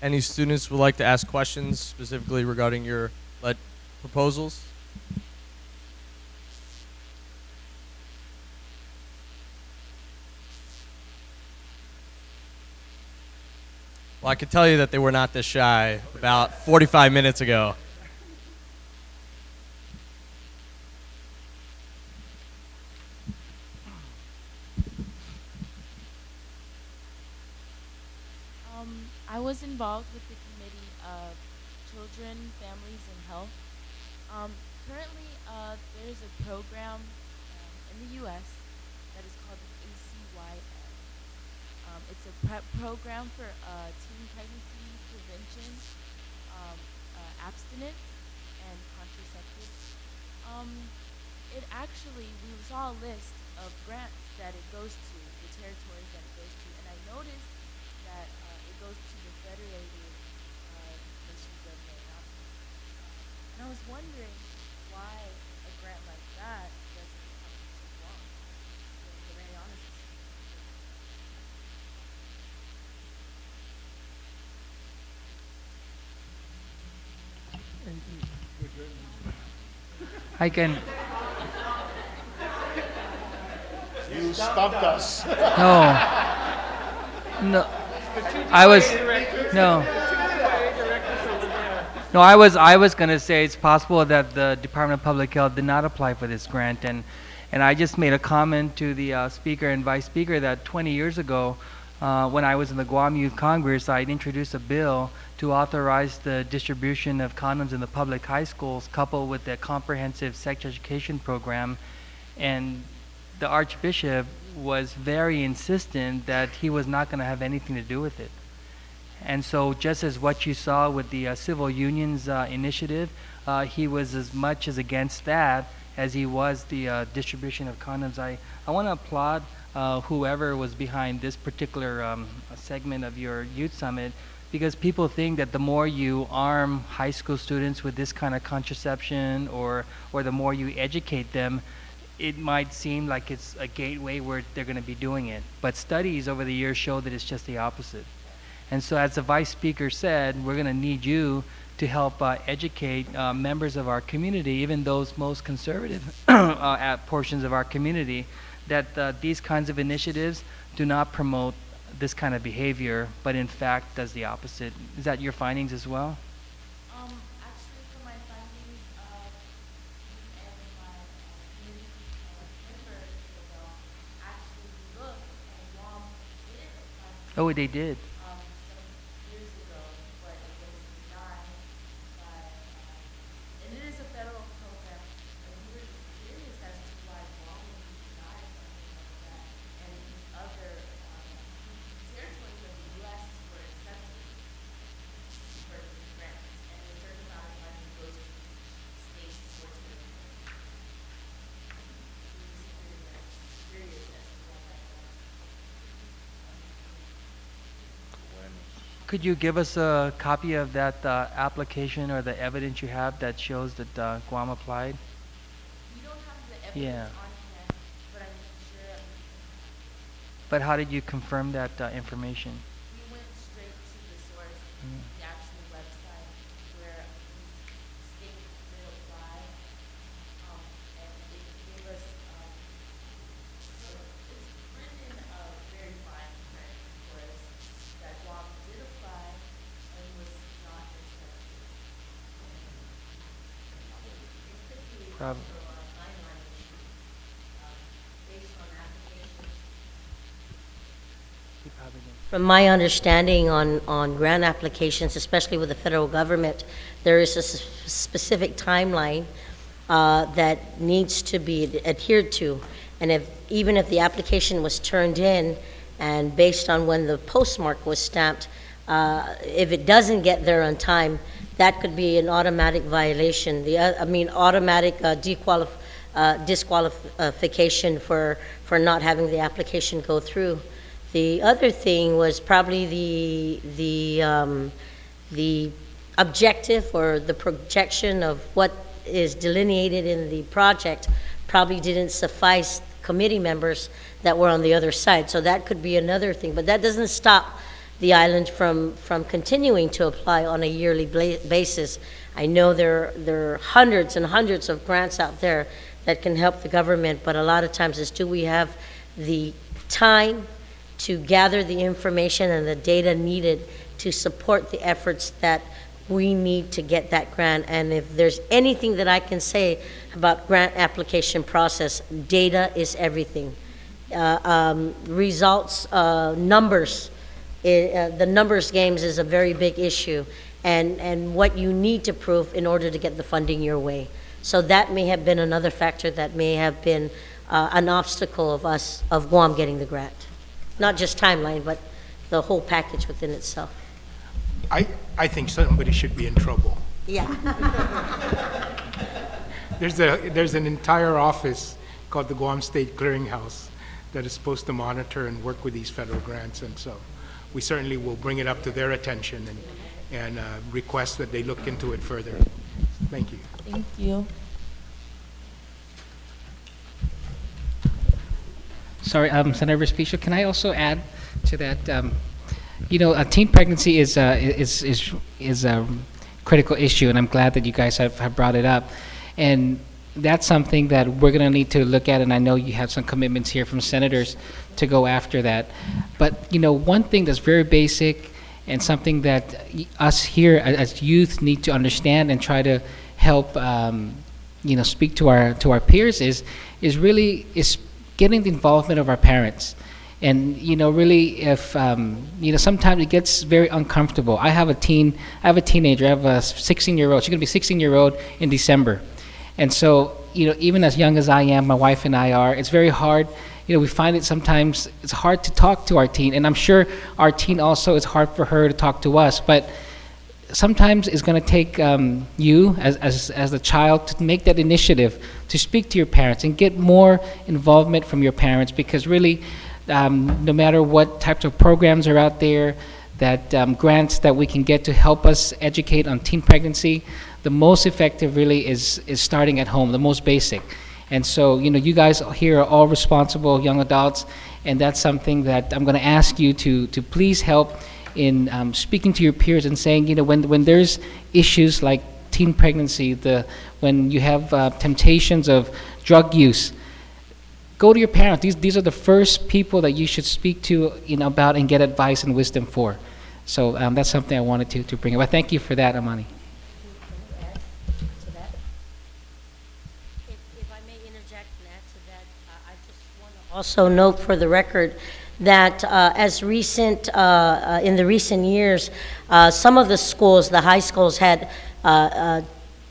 Any students would like to ask questions specifically regarding your proposals? Well, I can tell you that they were not this shy about 45 minutes ago. I was involved with the Committee of Children, Families, and Health. Currently, there's a program in the U.S. that is called the ACYF. It's a prep program for teen pregnancy prevention, abstinence, and contraceptives. We saw a list of grants that it goes to, the territories that it goes to, and I noticed that it goes to the Federated Nations of Mariana. And I was wondering why a grant like that doesn't come to Guam, the Mariana system. I can. You stumped us. No. I was going to say it's possible that the Department of Public Health did not apply for this grant, and I just made a comment to the speaker and vice speaker that 20 years ago, when I was in the Guam Youth Congress, I introduced a bill to authorize the distribution of condoms in the public high schools, coupled with the comprehensive sex education program, and the Archbishop was very insistent that he was not going to have anything to do with it. And so just as what you saw with the civil unions initiative, he was as much as against that as he was the distribution of condoms. I want to applaud whoever was behind this particular segment of your youth summit, because people think that the more you arm high school students with this kind of contraception, or the more you educate them, it might seem like it's a gateway where they're going to be doing it. But studies over the years show that it's just the opposite. And so as the vice speaker said, we're going to need you to help educate members of our community, even those most conservative portions of our community, that these kinds of initiatives do not promote this kind of behavior, but in fact does the opposite. Is that your findings as well? Actually, for my findings, and my community members actually looked, and Guam did apply. Oh, they did. Some years ago, but it was denied by, and it is a federal program, and we were just curious as to why Guam would be denied something like that, and these other territories of the U.S. were accepted for these grants, and a certain amount of money goes to states or territories. We were just curious as to why that was. Could you give us a copy of that application or the evidence you have that shows that Guam applied? We don't have the evidence Yeah. on hand, but I'm sure But how did you confirm that information? we went straight to the source, the actual website where these states did apply, and it gave us, so it's written in very fine print for us that Guam did apply and was not accepted. It could be Prob- also a timeline issue, based on applications. He probably didn't. From my understanding on grant applications, especially with the federal government, there is a specific timeline that needs to be adhered to. And even if the application was turned in and based on when the postmark was stamped, if it doesn't get there on time, that could be an automatic violation. Automatic disqualification for not having the application go through. The other thing was probably the objective or the projection of what is delineated in the project probably didn't suffice committee members that were on the other side. So that could be another thing, but that doesn't stop the island from continuing to apply on a yearly basis. I know there are hundreds and hundreds of grants out there that can help the government, but a lot of times is, do we have the time to gather the information and the data needed to support the efforts that we need to get that grant? And if there's anything that I can say about grant application process, data is everything. Results, numbers, the numbers games is a very big issue, and what you need to prove in order to get the funding your way. So that may have been another factor that may have been an obstacle of Guam getting the grant. Not just timeline, but the whole package within itself. I think somebody should be in trouble. Yeah. There's an entire office called the Guam State Clearinghouse that is supposed to monitor and work with these federal grants, and so we certainly will bring it up to their attention and request that they look into it further. Thank you. Thank you. Sorry, Senator Respicio, can I also add to that? Teen pregnancy is a critical issue, and I'm glad that you guys have brought it up. And that's something that we're going to need to look at, and I know you have some commitments here from senators to go after that. But, one thing that's very basic and something that us here as youth need to understand and try to help, speak to our peers is getting the involvement of our parents. And, really, if, sometimes it gets very uncomfortable. I have a teenager, I have a 16-year-old. She's going to be 16-year-old in December. And so, even as young as I am, my wife and I are, it's very hard. We find it sometimes, it's hard to talk to our teen. And I'm sure our teen also, it's hard for her to talk to us. But sometimes it's going to take you as the child to make that initiative to speak to your parents and get more involvement from your parents, because really, no matter what types of programs are out there, that grants that we can get to help us educate on teen pregnancy, the most effective really is starting at home, the most basic. And so, you guys here are all responsible young adults, and that's something that I'm going to ask you to please help in speaking to your peers and saying, when there's issues like teen pregnancy, when you have temptations of drug use, go to your parents. These are the first people that you should speak to about and get advice and wisdom for. So that's something I wanted to bring up. I thank you for that, Amani. If I may interject and add to that, I just want to also note for the record that in the recent years, some of the schools, the high schools, had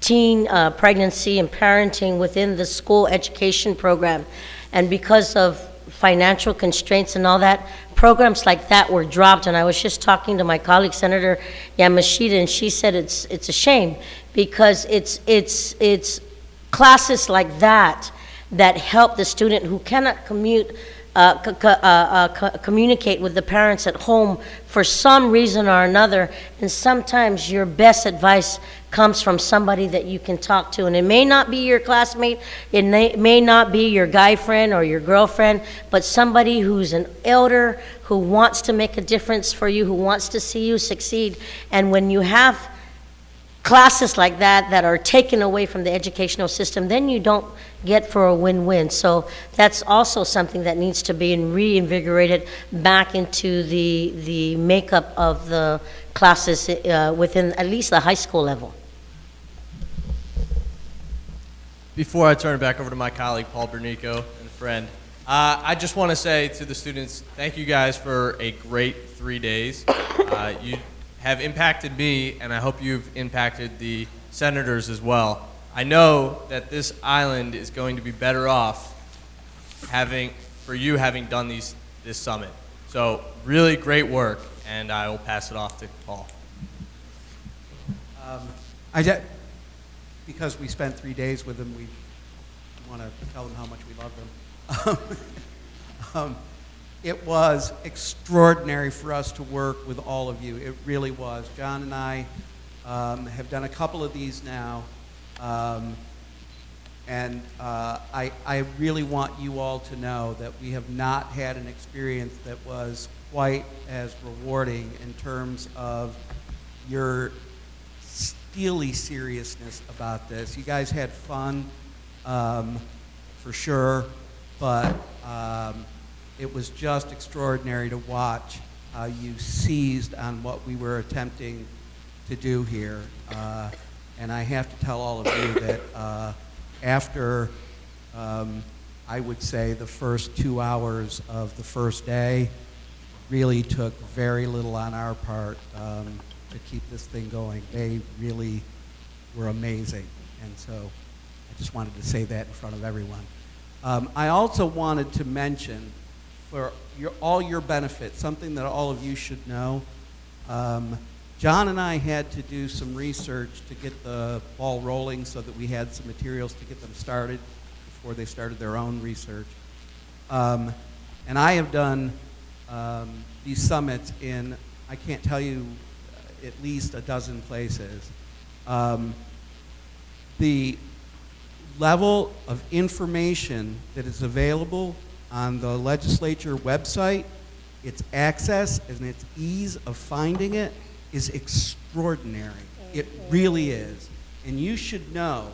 teen pregnancy and parenting within the school education program. And because of financial constraints and all that, programs like that were dropped. And I was just talking to my colleague, Senator Yamashita, and she said it's a shame, because it's classes like that help the student who cannot commute communicate with the parents at home for some reason or another, and sometimes your best advice comes from somebody that you can talk to, and it may not be your classmate, it may not be your guy friend or your girlfriend, but somebody who's an elder who wants to make a difference for you, who wants to see you succeed. And when you have classes like that that are taken away from the educational system, then you don't get for a win-win. So that's also something that needs to be reinvigorated back into the makeup of the classes within at least the high school level. Before I turn it back over to my colleague, Paul Bernico, and friend, I just want to say to the students, thank you guys for a great 3 days. You have impacted me, and I hope you've impacted the senators as well. I know that this island is going to be better off having done this summit. So really great work, and I will pass it off to Paul. Because we spent 3 days with them, we want to tell them how much we love them. It was extraordinary for us to work with all of you. It really was. John and I have done a couple of these now, and I really want you all to know that we have not had an experience that was quite as rewarding in terms of your steely seriousness about this. You guys had fun, for sure, but it was just extraordinary to watch how you seized on what we were attempting to do here. And I have to tell all of you that after, I would say, the first 2 hours of the first day, really took very little on our part to keep this thing going. They really were amazing. And so I just wanted to say that in front of everyone. I also wanted to mention, for all your benefit, something that all of you should know. John and I had to do some research to get the ball rolling so that we had some materials to get them started before they started their own research. And I have done these summits in, I can't tell you, at least a dozen places. The level of information that is available on the legislature website, its access and its ease of finding it is extraordinary. It really is. And you should know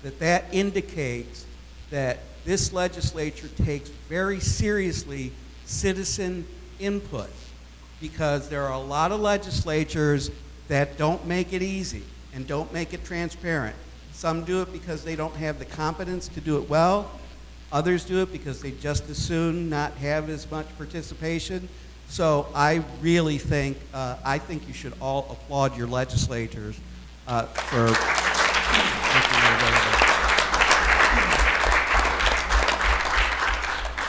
that that indicates that this legislature takes very seriously citizen input, because there are a lot of legislatures that don't make it easy and don't make it transparent. Some do it because they don't have the competence to do it well. Others do it because they just as soon not have as much participation. So I really think, I think you should all applaud your legislators for making it available.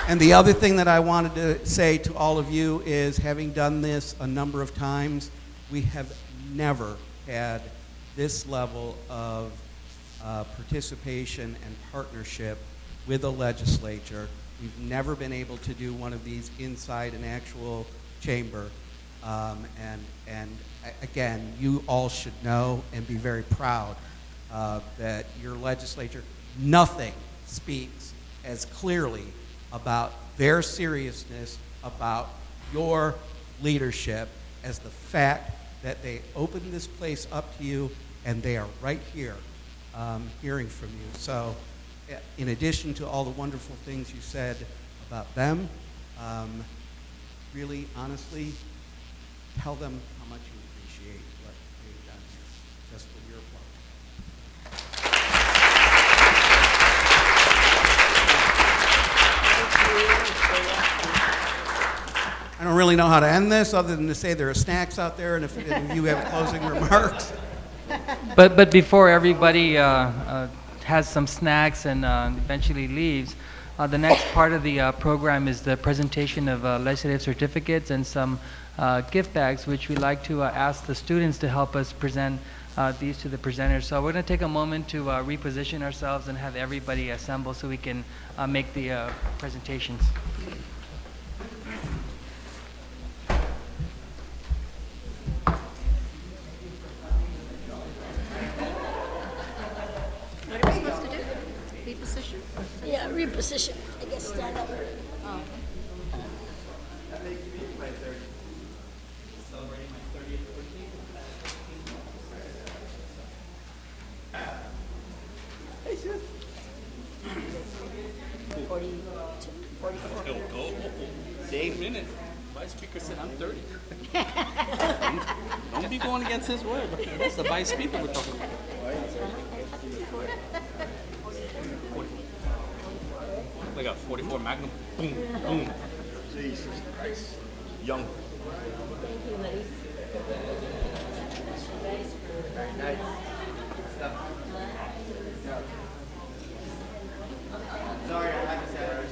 And the other thing that I wanted to say to all of you is, having done this a number of times, we have never had this level of participation and partnership with the legislature. We've never been able to do one of these inside an actual chamber. And again, you all should know and be very proud that your legislature, nothing speaks as clearly about their seriousness about your leadership as the fact that they opened this place up to you, and they are right here hearing from you. So in addition to all the wonderful things you said about them, really, honestly, tell them how much you appreciate what they've done here, just for your part. I don't really know how to end this other than to say there are snacks out there, and if you have closing remarks. But before everybody has some snacks and eventually leaves, the next part of the program is the presentation of legislative certificates and some gift bags, which we like to ask the students to help us present these to the presenters. So we're going to take a moment to reposition ourselves and have everybody assemble so we can make the presentations. Yeah, reposition. I guess stand up. Oh. Celebrating my 30th birthday. Hey, sis. 44. Go. Dave. Minute. Vice Speaker said I'm 30. Don't be going against his word. That's the Vice Speaker we're talking about. Like a 44 Magnum. Boom, boom. Jesus Christ. Young. Thank you, ladies. Very nice. Sorry, I had to say that.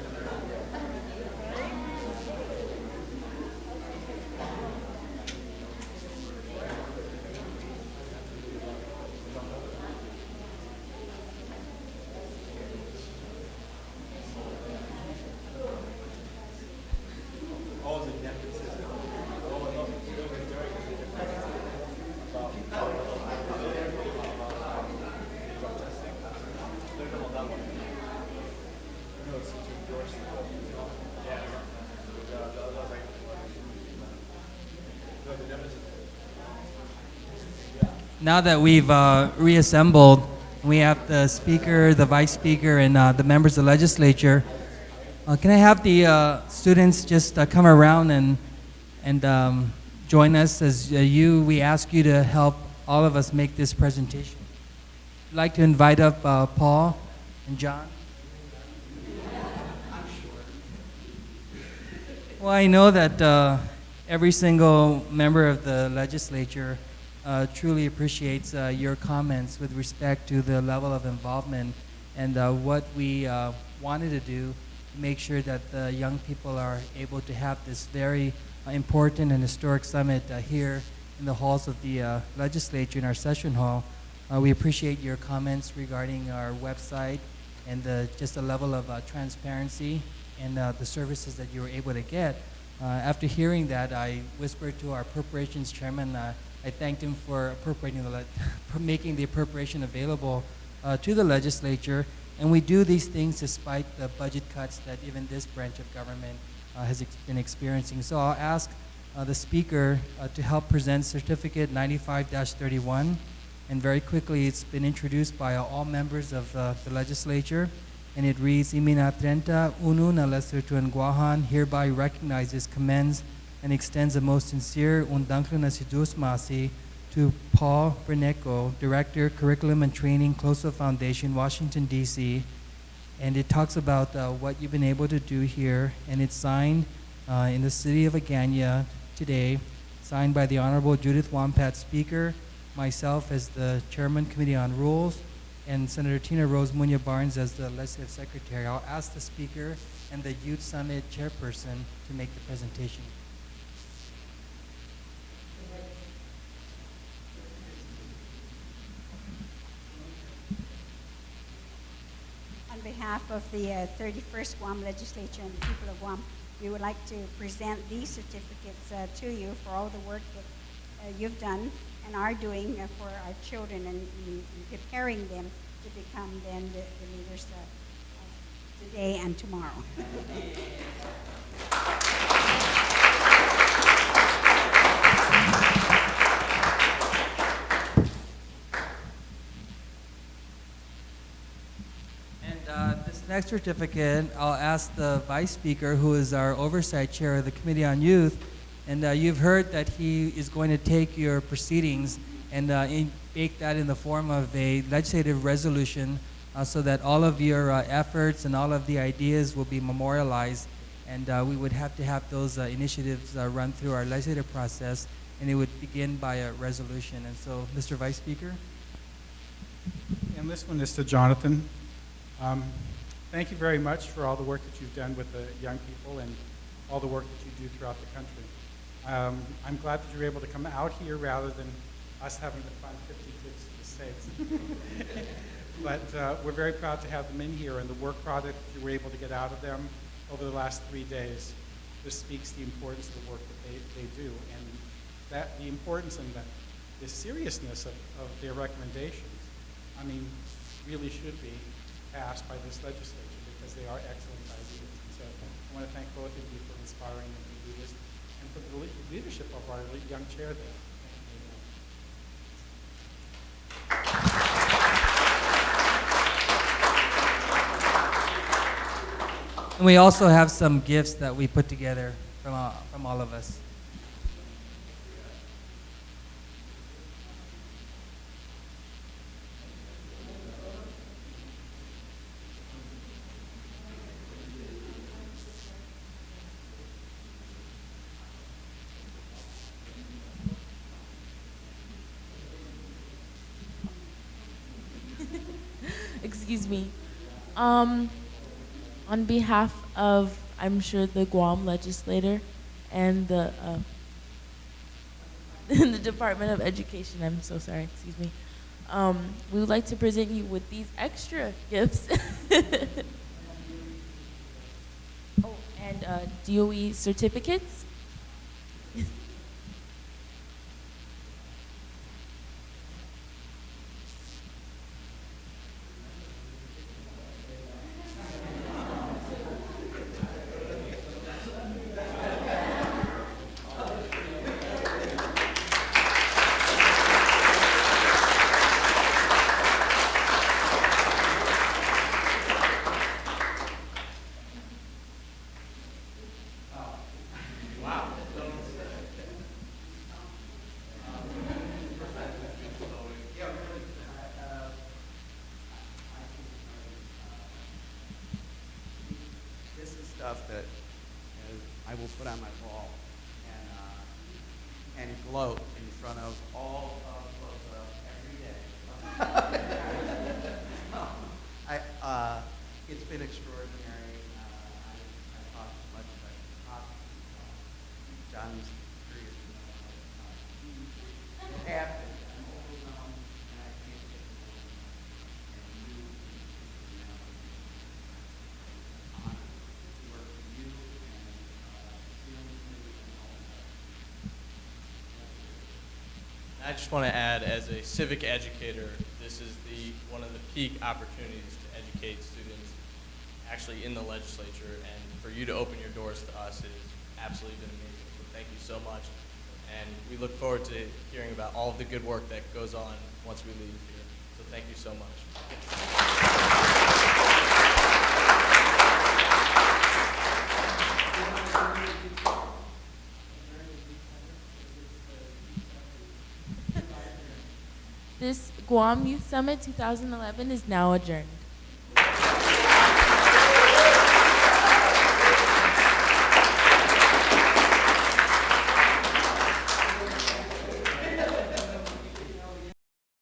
Now that we've reassembled, we have the speaker, the vice speaker, and the members of the legislature. Can I have the students just come around and join us as we ask you to help all of us make this presentation. I'd like to invite up Paul and John. Well, I know that every single member of the legislature truly appreciates your comments with respect to the level of involvement and what we wanted to do to make sure that the young people are able to have this very important and historic summit here in the halls of the legislature in our session hall. We appreciate your comments regarding our website and just the level of transparency and the services that you were able to get. After hearing that, I whispered to our appropriations chairman. I thanked him for for making the appropriation available to the legislature. And we do these things despite the budget cuts that even this branch of government has been experiencing. So I'll ask the speaker to help present Certificate 95-31. And very quickly, it's been introduced by all members of the legislature. And it reads, Imina 31 na Lestertuan Guåhan hereby recognizes, commends, and extends a most sincere undanglo na sidusmasi to Paul Berneco, Director, Curriculum and Training, Closo Foundation, Washington, D.C. And it talks about what you've been able to do here. And it's signed in the city of Agana today, signed by the Honorable Judith Wampat, Speaker, myself as the Chairman, Committee on Rules, and Senator Tina Rose Muñoz Barnes as the Legislative Secretary. I'll ask the Speaker and the Youth Summit Chairperson to make the presentation. On behalf of the 31st Guam Legislature and the people of Guam, we would like to present these certificates to you for all the work that you've done and are doing for our children and preparing them to become then the leaders today and tomorrow. This next certificate, I'll ask the Vice Speaker, who is our Oversight Chair of the Committee on Youth, and you've heard that he is going to take your proceedings and make that in the form of a legislative resolution so that all of your efforts and all of the ideas will be memorialized, and we would have to have those initiatives run through our legislative process, and it would begin by a resolution. And so, Mr. Vice Speaker? And this one is to Jonathan. Thank you very much for all the work that you've done with the young people and all the work that you do throughout the country. I'm glad that you're able to come out here rather than us having to fund 50 trips to the States. But we're very proud to have them in here, and the work product that you were able to get out of them over the last 3 days just speaks the importance of the work that they do, and that the importance and the seriousness of their recommendations, I mean, really should be passed by this legislature, because they are excellent ideas. And so I want to thank both of you for inspiring them to do this, and for the leadership of our young chair there. Thank you very much. And we also have some gifts that we put together from all of us. Excuse me. On behalf of, I'm sure, the Guam legislator and the the Department of Education, I'm so sorry, excuse me. We would like to present you with these extra gifts. Oh, and DOE certificates. This is stuff that I will put on my wall and gloat in front of all of every day. It's been extraordinary. I talked as much as I can talk. John's curious to know how it happened. I'm overwhelmed, and I can't get it over. And you, honor to work for you and I just want to add, as a civic educator, this is one of the peak opportunities to educate students actually in the legislature, and for you to open your doors to us has absolutely been amazing. So thank you so much, and we look forward to hearing about all of the good work that goes on once we leave here. So thank you so much. This Guam Youth Summit 2011 is now adjourned.